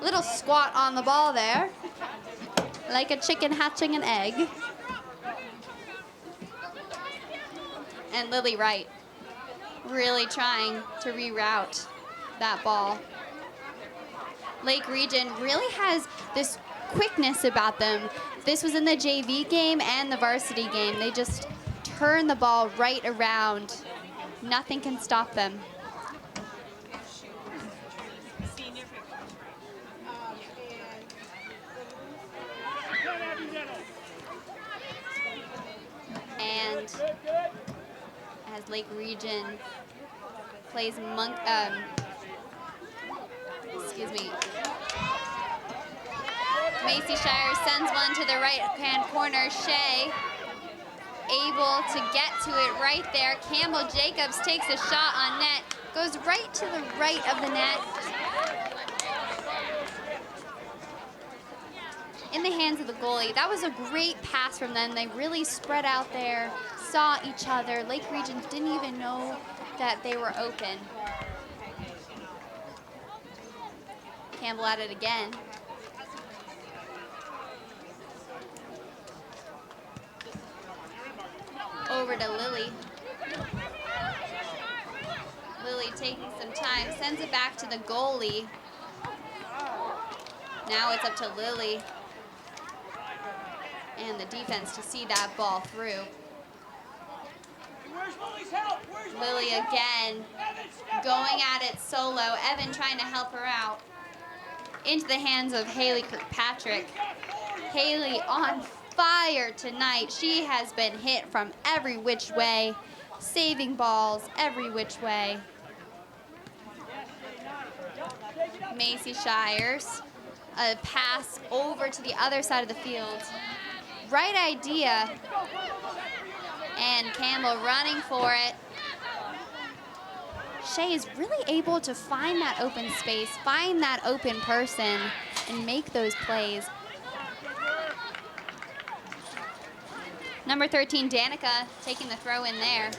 Little squat on the ball there, like a chicken hatching an egg. And Lily Wright really trying to reroute that ball. Lake Region really has this quickness about them. This was in the JV game and the varsity game. They just turn the ball right around. Nothing can stop them. And as Lake Region plays Macy Shire sends one to the right-hand corner. Shea able to get to it right there. Campbell Jacobs takes a shot on net, goes right to the right of the net. In the hands of the goalie. That was a great pass from them. They really spread out there, saw each other. Lake Region didn't even know that they were open. Campbell at it again. Over to Lily. Lily taking some time, sends it back to the goalie. Now it's up to Lily and the defense to see that ball through. Lily again going at it solo. Evan trying to help her out. Into the hands of Haley Kirkpatrick. Haley on fire tonight. She has been hit from every which way, saving balls every which way. Macy Shires, a pass over to the other side of the field. Right idea. And Campbell running for it. Shea is really able to find that open space, find that open person, and make those plays. Number 13, Danica, taking the throw in there.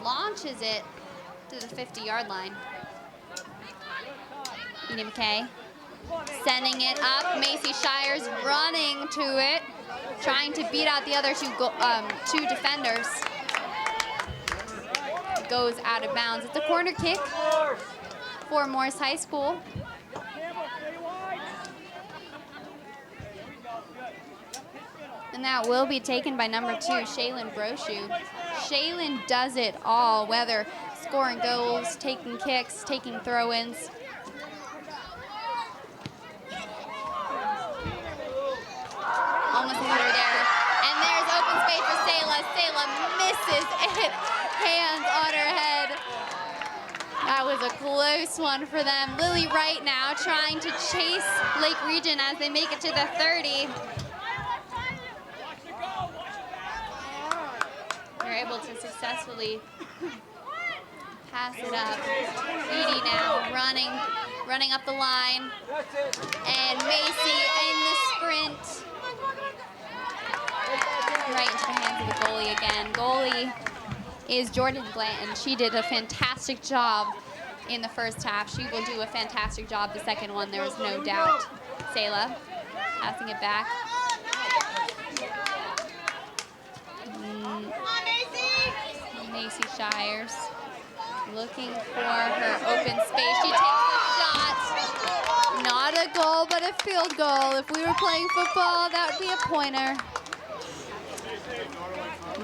Launches it to the 50-yard line. Edie McKay sending it up. Macy Shires running to it, trying to beat out the other two defenders. It goes out of bounds. It's a corner kick for Morris High School. And that will be taken by number 2, Shaylin Brochu. Shaylin does it all, whether scoring goals, taking kicks, taking throw-ins. Almost through there. And there's open space for Sayla. Sayla misses it. Hands on her head. That was a close one for them. Lily Wright now trying to chase Lake Region as they make it to the 30. They're able to successfully pass it up. Edie now running up the line. And Macy in the sprint. Right into the hands of the goalie again. Goalie is Jordan Blanton. She did a fantastic job in the first half. She will do a fantastic job the second one, there is no doubt. Sayla passing it back. Macy Shires looking for her open space. She takes a shot. Not a goal, but a field goal. If we were playing football, that would be a pointer.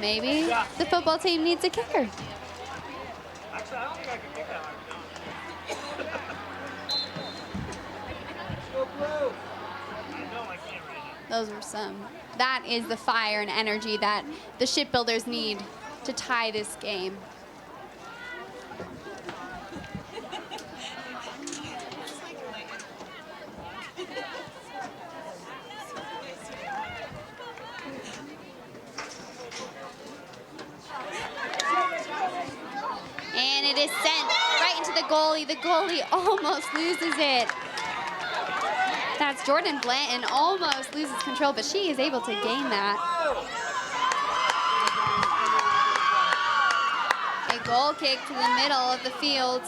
Maybe the football team needs a kicker. Those were some. That is the fire and energy that the shipbuilders need to tie this game. And it is sent right into the goalie. The goalie almost loses it. That's Jordan Blanton, almost loses control, but she is able to gain that. A goal kick to the middle of the field.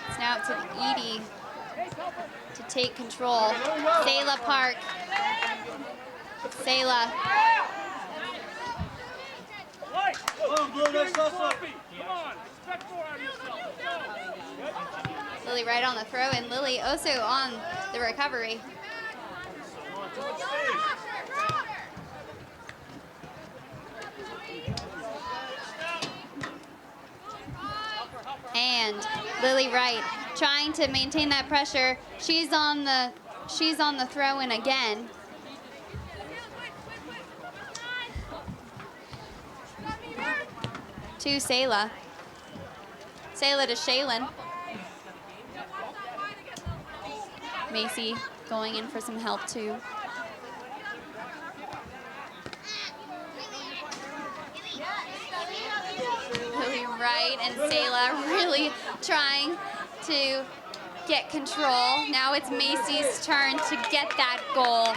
It's now up to Edie to take control. Sayla Park. Sayla. Lily right on the throw, and Lily also on the recovery. And Lily Wright trying to maintain that pressure. She's on the throw in again. To Sayla. Sayla to Shaylin. Macy going in for some help too. Lily Wright and Sayla really trying to get control. Now it's Macy's turn to get that goal.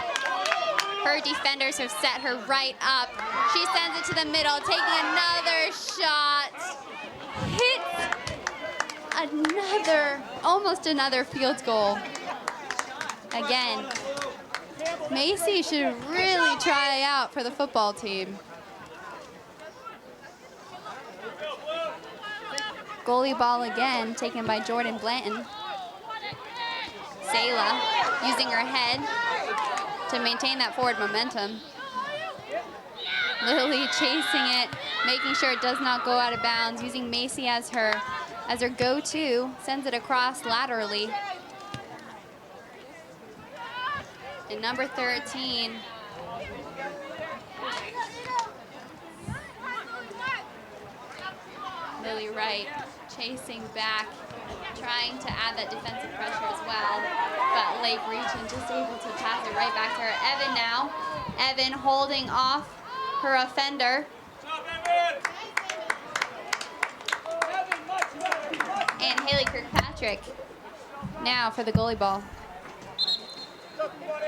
Her defenders have set her right up. She sends it to the middle, taking another shot. Hit almost another field goal. Again, Macy should really try out for the football team. Goalie ball again, taken by Jordan Blanton. Sayla using her head to maintain that forward momentum. Lily chasing it, making sure it does not go out of bounds, using Macy as her go-to, sends it across laterally. And number 13, Lily Wright chasing back, trying to add that defensive pressure as well. But Lake Region just able to pass it right back to her. Evan now. Evan holding off her offender. And Haley Kirkpatrick now for the goalie ball.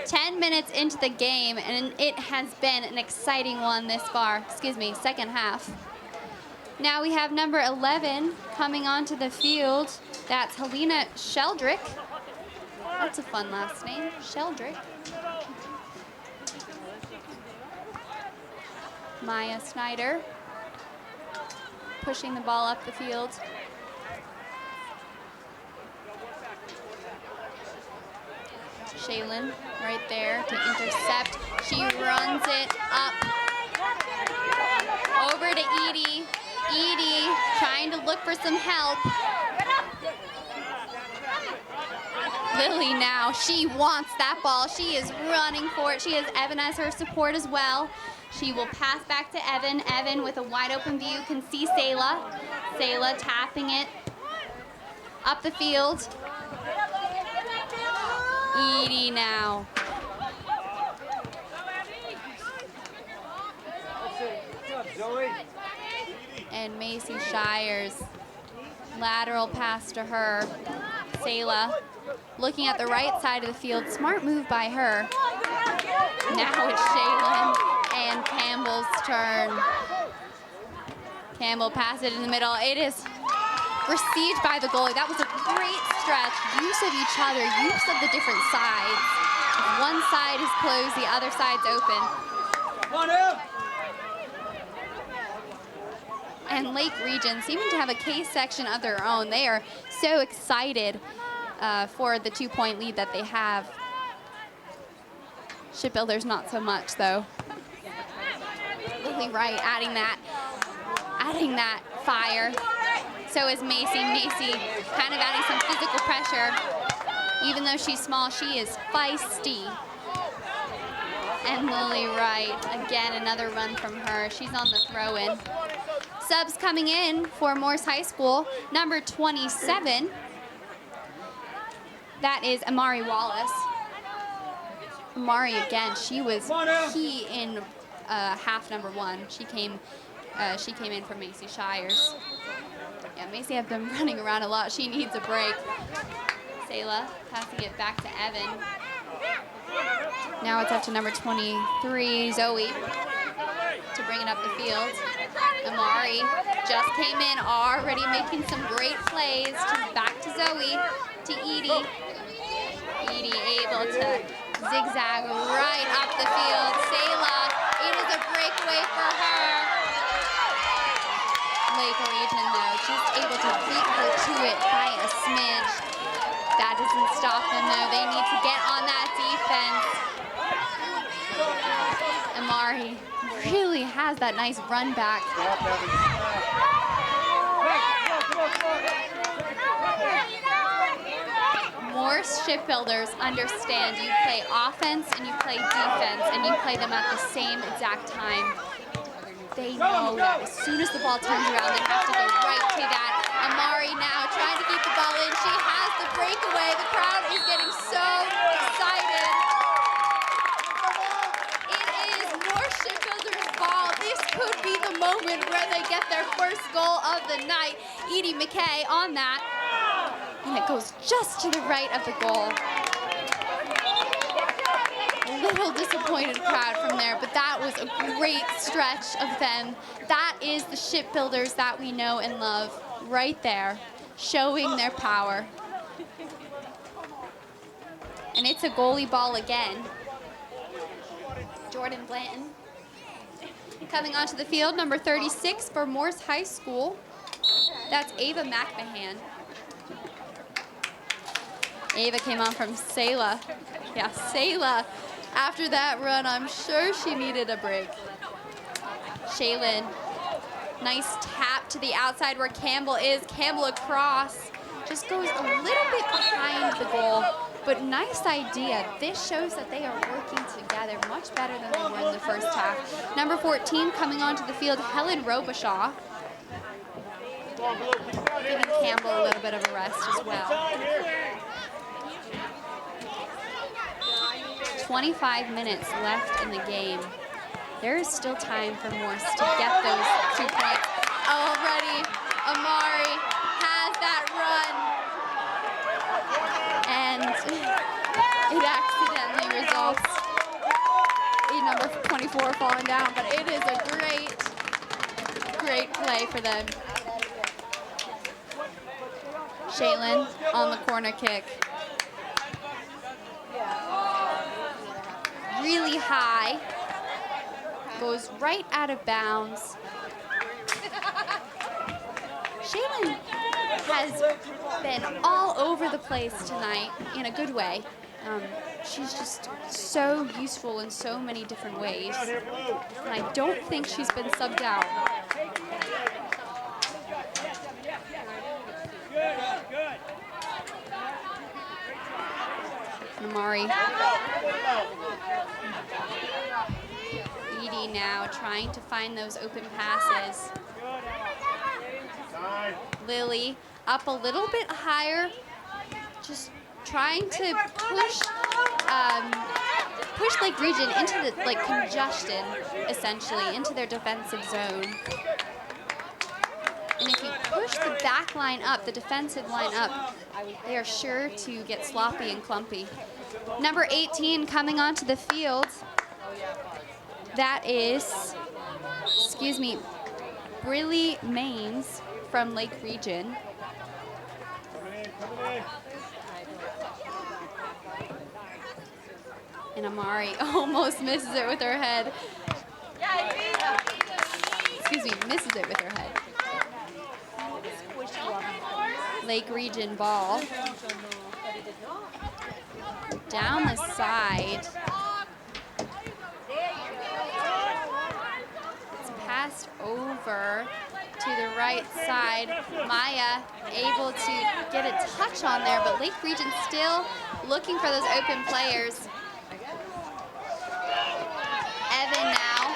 10 minutes into the game, and it has been an exciting one this far. Second half. Now we have number 11 coming onto the field. That's Helena Sheldrick. That's a fun last name, Sheldrick. Maya Snyder pushing the ball up the field. Shaylin right there to intercept. She runs it up over to Edie. Edie trying to look for some help. Lily now, she wants that ball. She is running for it. She has Evan as her support as well. She will pass back to Evan. Evan with a wide open view can see Sayla. Sayla tapping it up the field. Edie now. And Macy Shires. Lateral pass to her. Sayla looking at the right side of the field. Smart move by her. Now it's Shaylin and Campbell's turn. Campbell passes it in the middle. It is received by the goalie. That was a great stretch. Use of each other, use of the different sides. If one side is closed, the other side's open. And Lake Region seeming to have a case section of their own. They are so excited for the 2-point lead that they have. Shipbuilders not so much though. Lily Wright adding that fire. So is Macy. Macy kind of adding some physical pressure. Even though she's small, she is feisty. And Lily Wright, again, another run from her. She's on the throw-in. Subs coming in for Morse High School, number 27. That is Amari Wallace. Amari, again, she was key in half number 1. She came in from Macy Shires. Yeah, Macy have been running around a lot. She needs a break. Sayla passing it back to Evan. Now it's up to number 23, Zoe, to bring it up the field. Amari just came in, already making some great plays. Back to Zoe, to Edie. Edie able to zigzag right up the field. Sayla, it is a breakaway for her. Lake Region, though, just able to beat her to it by a smidge. That doesn't stop them, though. They need to get on that defense. Amari really has that nice run back. Morse Shipbuilders understand you play offense and you play defense, and you play them at the same exact time. They know that as soon as the ball turns around, they have to go right to that. Amari now trying to keep the ball in. She has the breakaway. The crowd is getting so excited. It is Morse Shipbuilders' ball. This could be the moment where they get their first goal of the night. Edie McKay on that. And it goes just to the right of the goal. A little disappointed crowd from there, but that was a great stretch of them. That is the Shipbuilders that we know and love right there. showing their power. And it's a goalie ball again. Jordan Blanton coming onto the field, number 36 for Morse High School. That's Ava McMahon. Ava came on from Selah. Yeah, Selah. After that run, I'm sure she needed a break. Shaylin, nice tap to the outside where Campbell is. Campbell across. Just goes a little bit behind the goal, but nice idea. This shows that they are working together much better than they were in the first half. Number 14 coming onto the field, Helen Robichaud. Giving Campbell a little bit of a rest as well. 25 minutes left in the game. There is still time for Morse to get those 2 points. Already, Amari has that run. And it accidentally results in number 24 falling down, but it is a great play for them. Shaylin on the corner kick. Really high. Goes right out of bounds. Shaylin has been all over the place tonight in a good way. She's just so useful in so many different ways. And I don't think she's been subbed out. Amari. Edie now trying to find those open passes. Lily up a little bit higher, just trying to push Lake Region into the congestion, essentially, into their defensive zone. And if you push the back line up, the defensive line up, they are sure to get sloppy and clumpy. Number 18 coming onto the field. That is, Briley Maines from Lake Region. And Amari almost misses it with her head. Misses it with her head. Lake Region ball. Down the side. It's passed over to the right side. Maya able to get a touch on there, but Lake Region still looking for those open players. Evan now.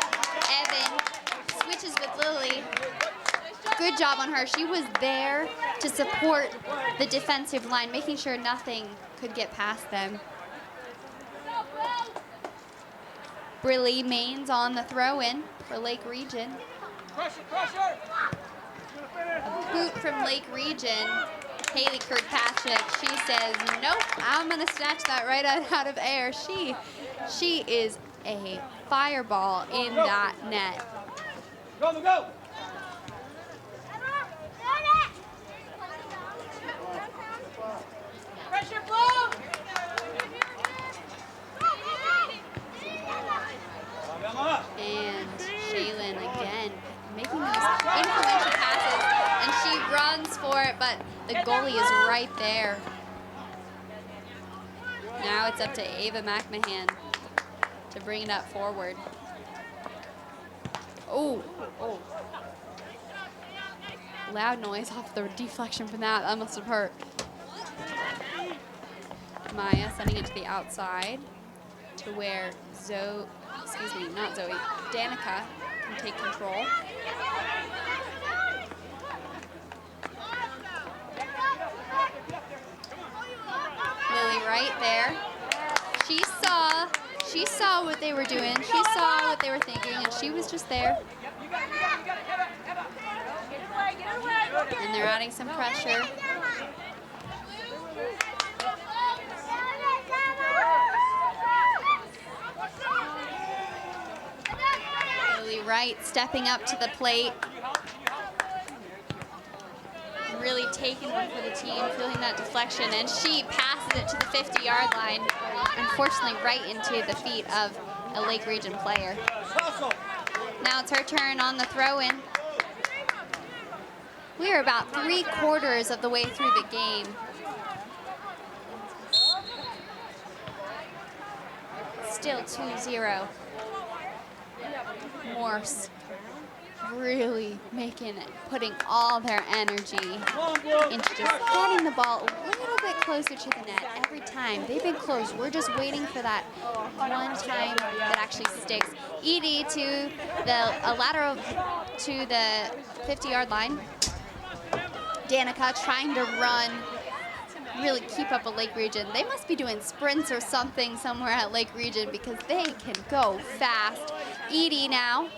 Evan switches with Lily. Good job on her. She was there to support the defensive line, making sure nothing could get past them. Briley Maines on the throw-in for Lake Region. A boot from Lake Region. Haley Kirkpatrick, she says, nope, I'm gonna snatch that right out of air. She is a fireball in that net. Go! Pressure flow! And Shaylin again making those influential passes, and she runs for it, but the goalie is right there. Now it's up to Ava McMahon to bring it up forward. Oh. Loud noise off the deflection from that. That must have hurt. Maya sending it to the outside to where Danica can take control. Lily right there. She saw what they were doing. She saw what they were thinking, and she was just there. And they're adding some pressure. Lily Wright stepping up to the plate. really taking one for the team, feeling that deflection, and she passes it to the 50-yard line, unfortunately right into the feet of a Lake Region player. Now it's her turn on the throw-in. We are about 3/4 of the way through the game. Still 2-0. Morse really putting all their energy into just getting the ball a little bit closer to the net every time. They've been close. We're just waiting for that one time that actually sticks. Edie to a lateral to the 50-yard line. Danica trying to run, really keep up a Lake Region. They must be doing sprints or something somewhere at Lake Region because they can go fast. Edie now.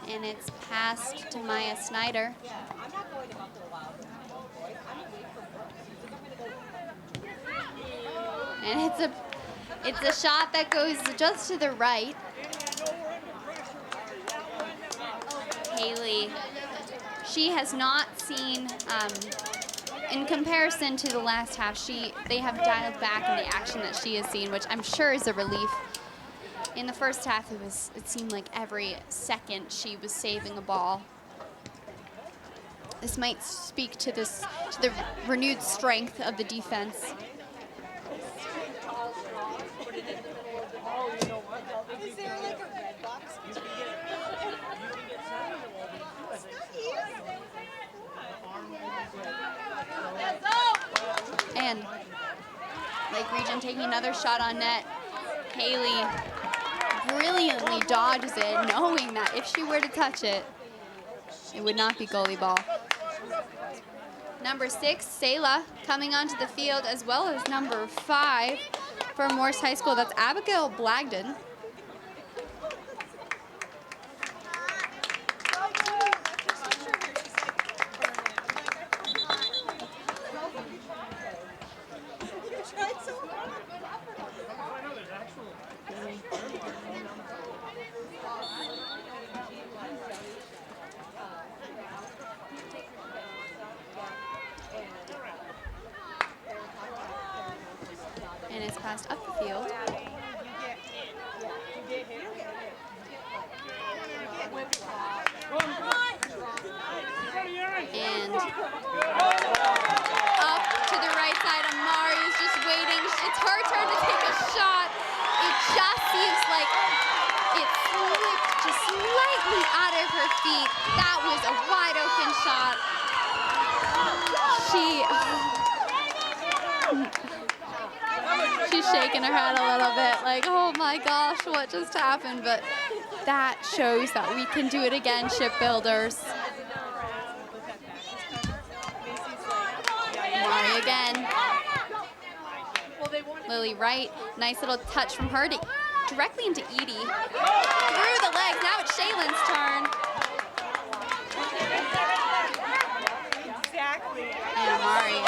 And it's passed to Maya Snyder. And it's a shot that goes just to the right. Haley, she has not seen, in comparison to the last half, they have dialed back in the action that she has seen, which I'm sure is a relief. In the first half, it seemed like every second she was saving a ball. This might speak to the renewed strength of the defense. And Lake Region taking another shot on net. Haley brilliantly dodges it, knowing that if she were to touch it, it would not be goalie ball. Number 6, Selah, coming onto the field, as well as number 5 for Morse High School. That's Abigail Blagden. And it's passed up the field. And up to the right side, Amari is just waiting. It's her turn to take a shot. It just seems like it slipped just slightly out of her feet. That was a wide open shot. She's shaking her head a little bit like, oh my gosh, what just happened? But that shows that we can do it again, shipbuilders. Mari again. Lily Wright, nice little touch from her directly into Edie. Through the legs, now it's Shaylin's turn. And Amari,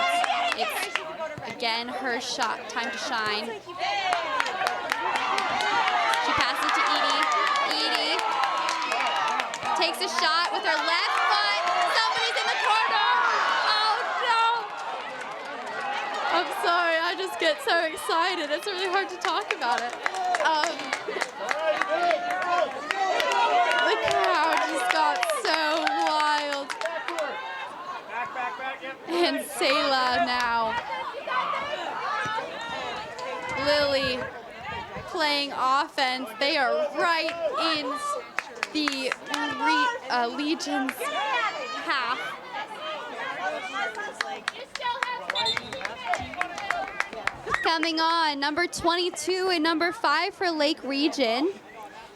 it's again her shot, time to shine. She passes to Edie. Edie takes a shot with her left foot. Somebody's in the corner. Oh no! I'm sorry, I just get so excited. It's really hard to talk about it. The crowd just got so wild. And Selah now. Lily playing offense. They are right in the Legion's half. Coming on, number 22 and number 5 for Lake Region.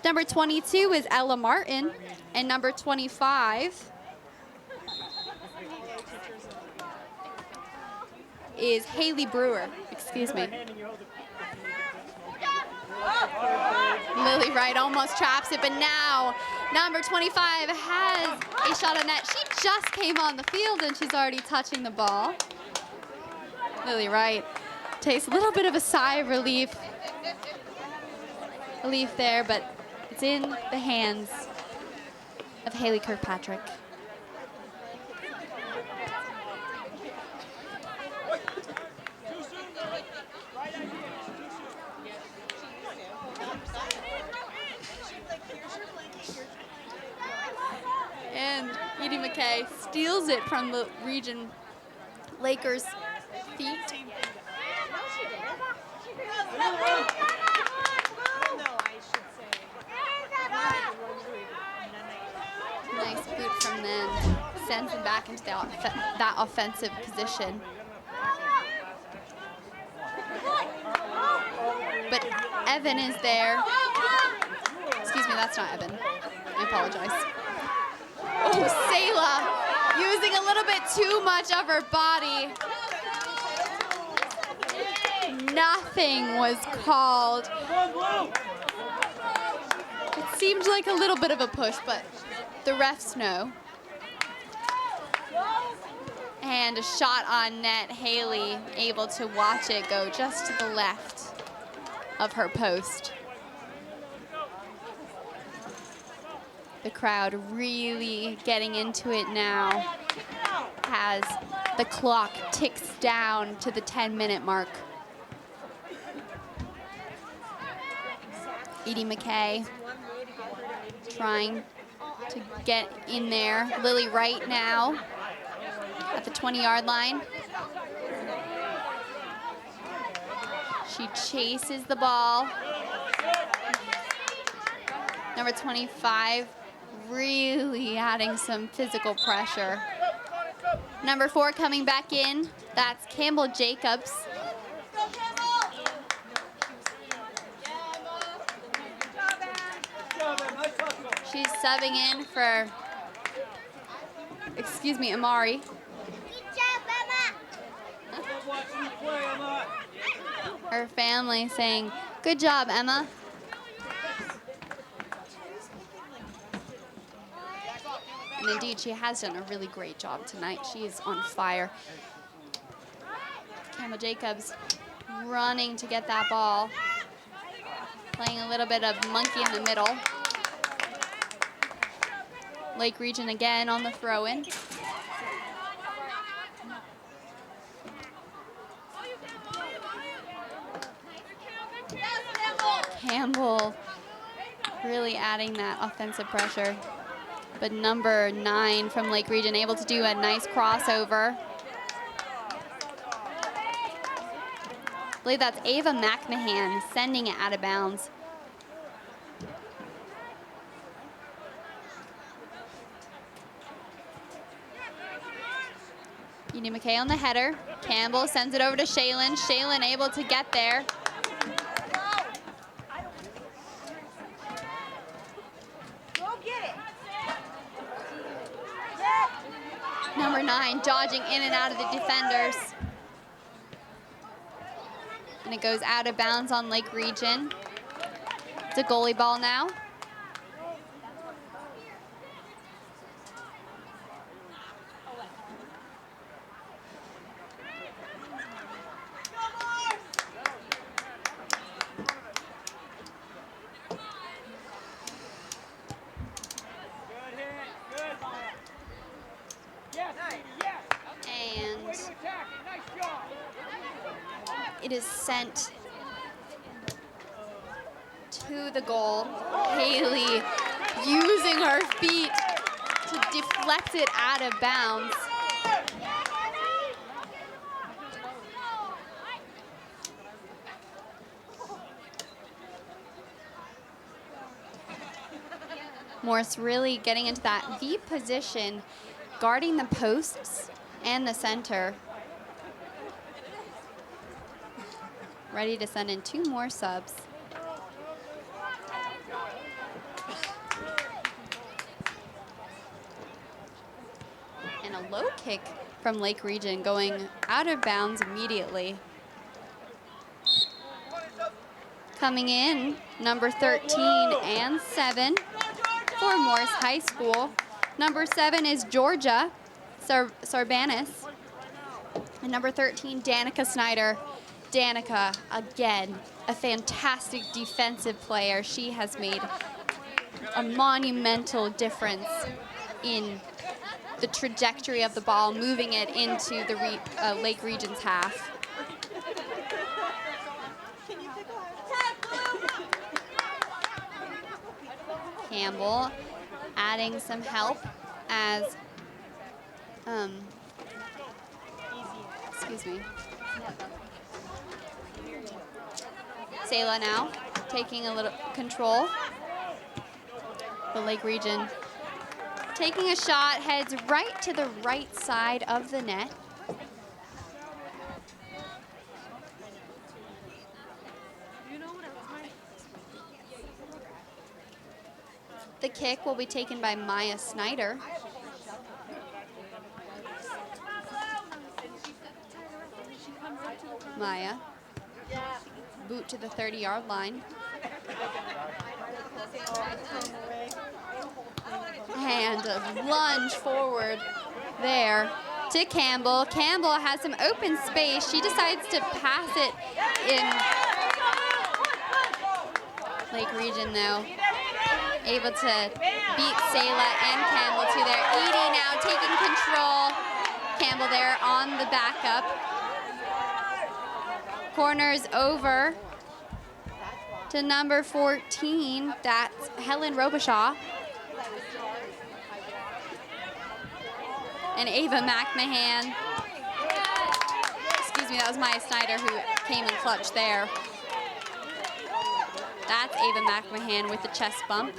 Number 22 is Ella Martin, and number 25 is Haley Brewer. Excuse me. Lily Wright almost traps it, but now number 25 has a shot on net. She just came on the field and she's already touching the ball. Lily Wright takes a little bit of a sigh of relief there, but it's in the hands of Haley Kirkpatrick. And Edie McKay steals it from the region Lakers' feet. Nice boot from them. Sends him back into that offensive position. But Evan is there. Excuse me, that's not Evan. I apologize. Oh, Sayla using a little bit too much of her body. Nothing was called. It seemed like a little bit of a push, but the refs know. And a shot on net. Haley able to watch it go just to the left of her post. The crowd really getting into it now as the clock ticks down to the 10-minute mark. Edie McKay trying to get in there. Lily Wright now at the 20-yard line. She chases the ball. Number 25 really adding some physical pressure. Number 4 coming back in, that's Campbell Jacobs. She's subbing in for, excuse me, Amari. Her family saying, "Good job, Emma." And indeed, she has done a really great job tonight. She is on fire. Campbell Jacobs running to get that ball. Playing a little bit of monkey in the middle. Lake Region again on the throw-in. Campbell really adding that offensive pressure. But number 9 from Lake Region able to do a nice crossover. I believe that's Ava McMahon sending it out of bounds. Edie McKay on the header. Campbell sends it over to Shaylin. Shaylin able to get there. Number 9 dodging in and out of the defenders. And it goes out of bounds on Lake Region. It's a goalie ball now. It is sent to the goal. Haley using her feet to deflect it out of bounds. Morse really getting into that V position, guarding the posts and the center. Ready to send in 2 more subs. And a low kick from Lake Region going out of bounds immediately. Coming in, number 13 and 7 for Morris High School. Number 7 is Georgia Sarbanis. And number 13, Danica Snyder. Danica, again, a fantastic defensive player. She has made a monumental difference in the trajectory of the ball, moving it into the Lake Region's half. Campbell adding some help as, excuse me. Sayla now taking a little control. The Lake Region taking a shot, heads right to the right side of the net. The kick will be taken by Maya Snyder. Maya, boot to the 30-yard line. And a lunge forward there to Campbell. Campbell has some open space. She decides to pass it in. Lake Region, though, able to beat Sayla and Campbell to there. Edie now taking control. Campbell there on the backup. Corners over to number 14. That's Helen Robichaud. And Ava McMahon. Excuse me, that was Maya Snyder who came in clutch there. That's Ava McMahon with the chest bump.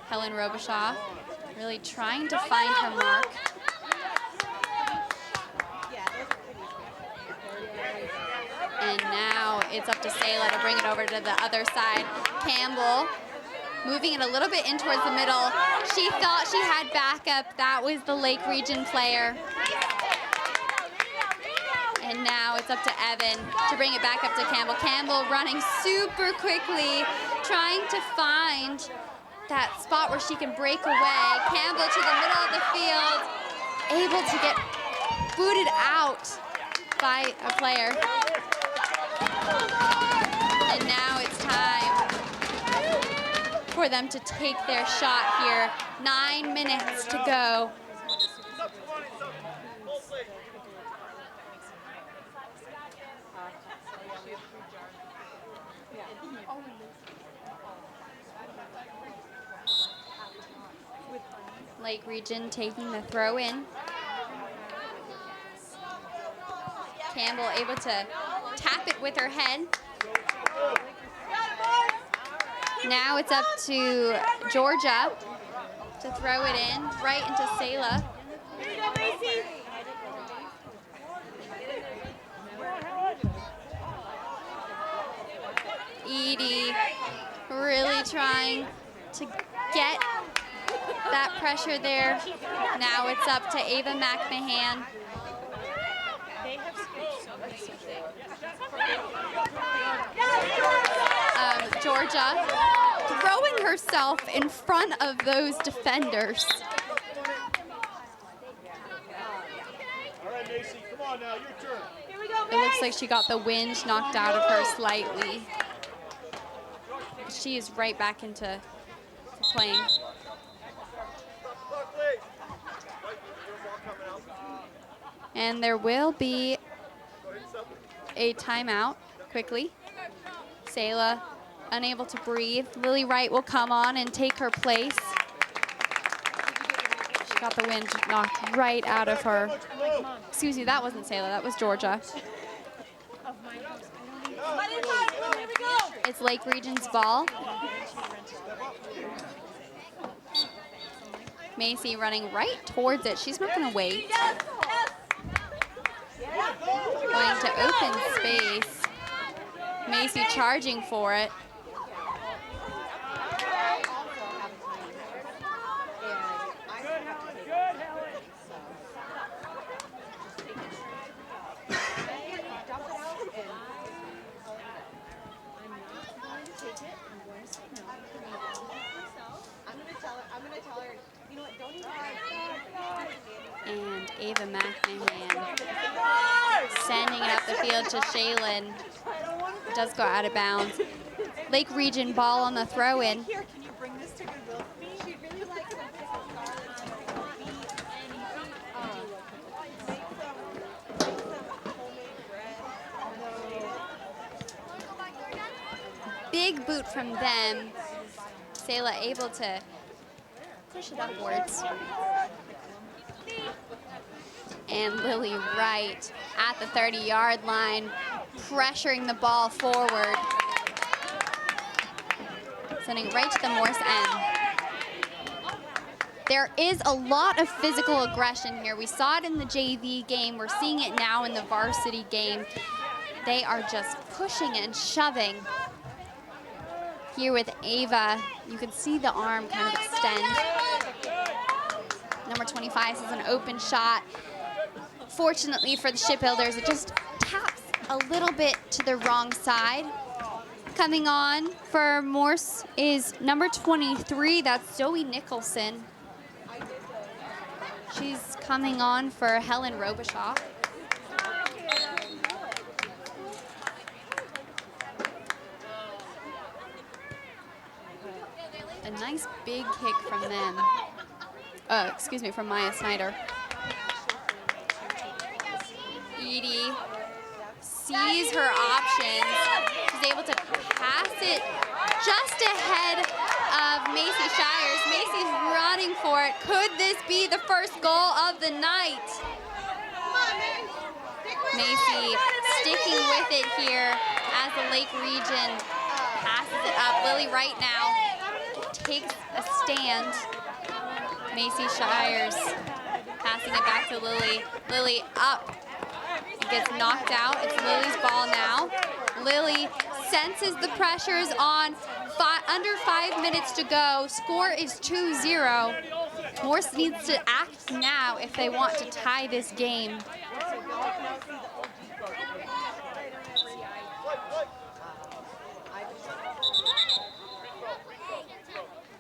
Helen Robichaud really trying to find her mark. And now it's up to Sayla to bring it over to the other side. Campbell moving it a little bit in towards the middle. She thought she had backup. That was the Lake Region player. And now it's up to Evan to bring it back up to Campbell. Campbell running super quickly, trying to find that spot where she can break away. Campbell to the middle of the field, able to get booted out by a player. And now it's time for them to take their shot here. 9 minutes to go. Lake Region taking the throw in. Campbell able to tap it with her head. Now it's up to Georgia to throw it in right into Sayla. Edie really trying to get that pressure there. Now it's up to Ava McMahon. Georgia throwing herself in front of those defenders. All right, Macy, come on now, your turn. Here we go, it looks like she got the wind knocked out of her slightly. She is right back into playing. And there will be a timeout quickly. Sayla unable to breathe. Lily Wright will come on and take her place. She got the wind knocked right out of her. Excuse me, that wasn't Sayla, that was Georgia. It's Lake Region's ball. Macy running right towards it. She's not going to wait. Going to open space. Macy charging for it. the field to Shaylin. Does go out of bounds. Lake Region ball on the throw-in. Here, can you bring this to Goodwill for me? She really likes them. Big boot from them. Sayla able to push it upwards. And Lily Wright at the 30-yard line, pressuring the ball forward. Sending it right to the Morse end. There is a lot of physical aggression here. We saw it in the JV game. We're seeing it now in the varsity game. They are just pushing and shoving. Here with Ava, you can see the arm kind of extend. Number 25 is an open shot. Fortunately for the Shipbuilders, it just taps a little bit to the wrong side. Coming on for Morse is number 23, that's Zoe Nicholson. She's coming on for Helen Robichaud. A nice big kick from them. Excuse me, from Maya Snyder. Edie sees her options. She's able to pass it just ahead of Macy Shires. Macy's running for it. Could this be the first goal of the night? Macy sticking with it here as the Lake Region passes it up. Lily Wright now takes a stand. Macy Shires passing it back to Lily. Lily up. It gets knocked out. It's Lily's ball now. Lily senses the pressures on. Under 5 minutes to go. Score is 2-0. Morse needs to act now if they want to tie this game.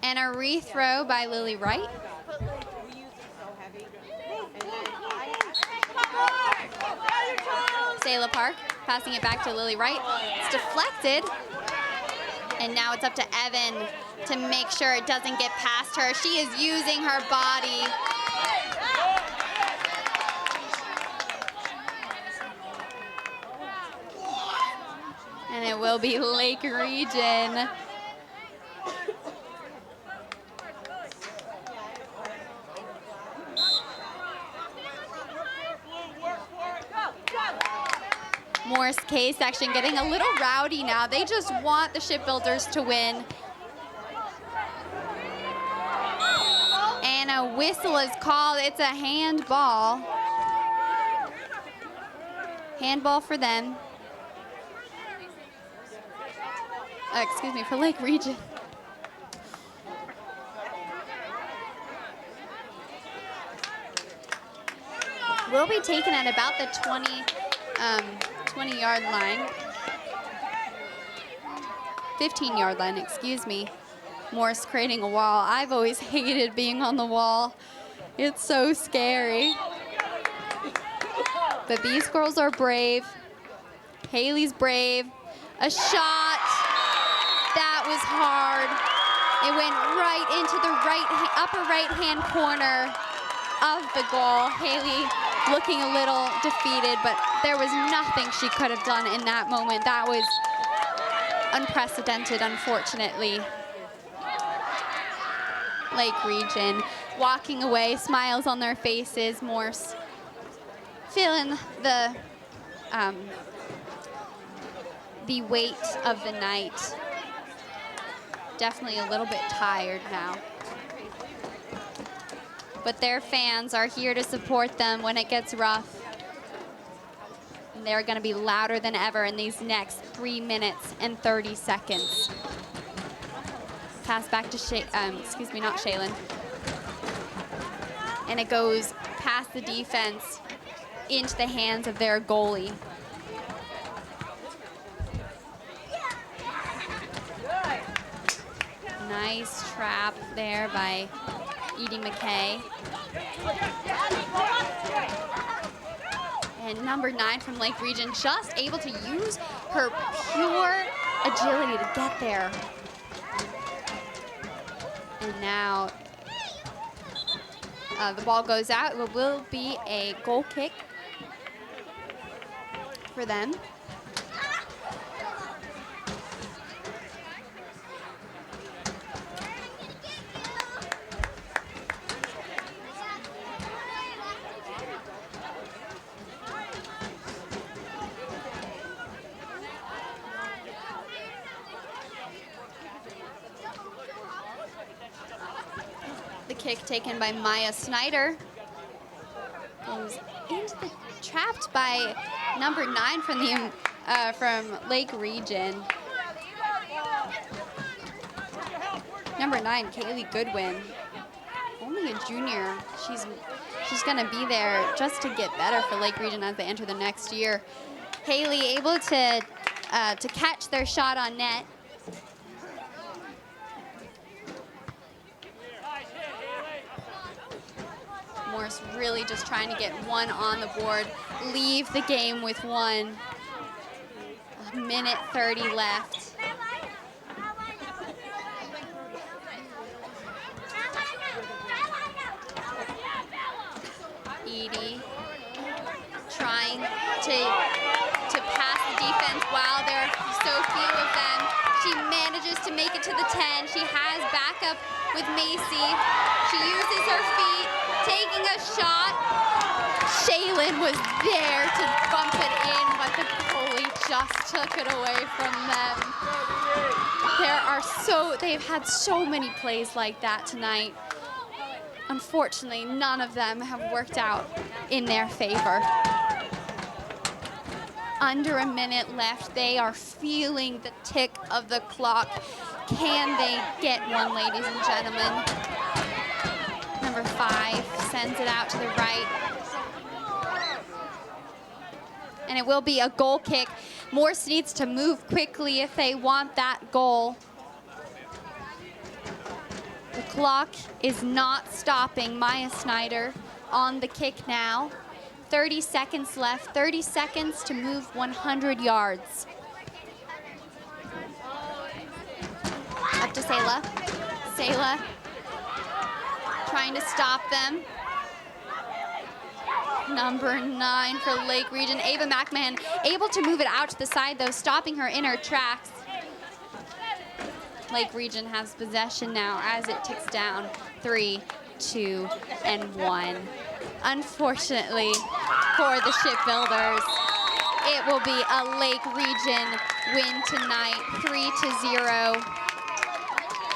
And a rethrow by Lily Wright. Sayla Park passing it back to Lily Wright. It's deflected. And now it's up to Evan to make sure it doesn't get past her. She is using her body. And it will be Lake Region. Morse K section getting a little rowdy now. They just want the Shipbuilders to win. And a whistle is called. It's a handball. Handball for them. Excuse me, for Lake Region. Will be taken at about the 20-yard line. 15-yard line, excuse me. Morse creating a wall. I've always hated being on the wall. It's so scary. But these girls are brave. Haley's brave. A shot. That was hard. It went right into the upper right-hand corner of the goal. Haley looking a little defeated, but there was nothing she could have done in that moment. That was unprecedented, unfortunately. Lake Region walking away, smiles on their faces. Morse feeling the weight of the night. Definitely a little bit tired now. But their fans are here to support them when it gets rough. And they're going to be louder than ever in these next 3 minutes and 30 seconds. Pass back to excuse me, not Shaylin. And it goes past the defense into the hands of their goalie. Nice trap there by Edie McKay. And number 9 from Lake Region just able to use her pure agility to get there. And now the ball goes out. It will be a goal kick for them. The kick taken by Maya Snyder goes into the, trapped by number 9 from the from Lake Region. Number 9, Kaylee Goodwin, only a junior. She's gonna be there just to get better for Lake Region as they enter the next year. Haley able to catch their shot on net. Morris really just trying to get one on the board, leave the game with one. A minute 30 left. Edie trying to pass the defense while there are so few of them. She manages to make it to the 10. She has backup with Macy. She uses her feet, taking a shot. Shaylin was there to bump it in, but the goalie just took it away from them. They've had so many plays like that tonight. Unfortunately, none of them have worked out in their favor. Under a minute left. They are feeling the tick of the clock. Can they get one, ladies and gentlemen? Number 5 sends it out to the right. And it will be a goal kick. Morse needs to move quickly if they want that goal. The clock is not stopping. Maya Snyder on the kick now. 30 seconds left, 30 seconds to move 100 yards. Up to Sayla. Sayla trying to stop them. Number 9 for Lake Region, Ava McMahon, able to move it out to the side though, stopping her in her tracks. Lake Region has possession now as it ticks down 3, 2, and 1. Unfortunately for the Shipbuilders, it will be a Lake Region win tonight, 3-0.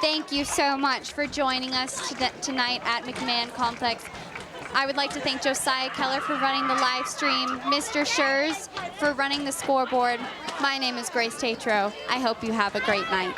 Thank you so much for joining us tonight at McMahon Complex. I would like to thank Josiah Keller for running the live stream, Mr. Shurz for running the scoreboard. My name is Grace Tetreault. I hope you have a great night.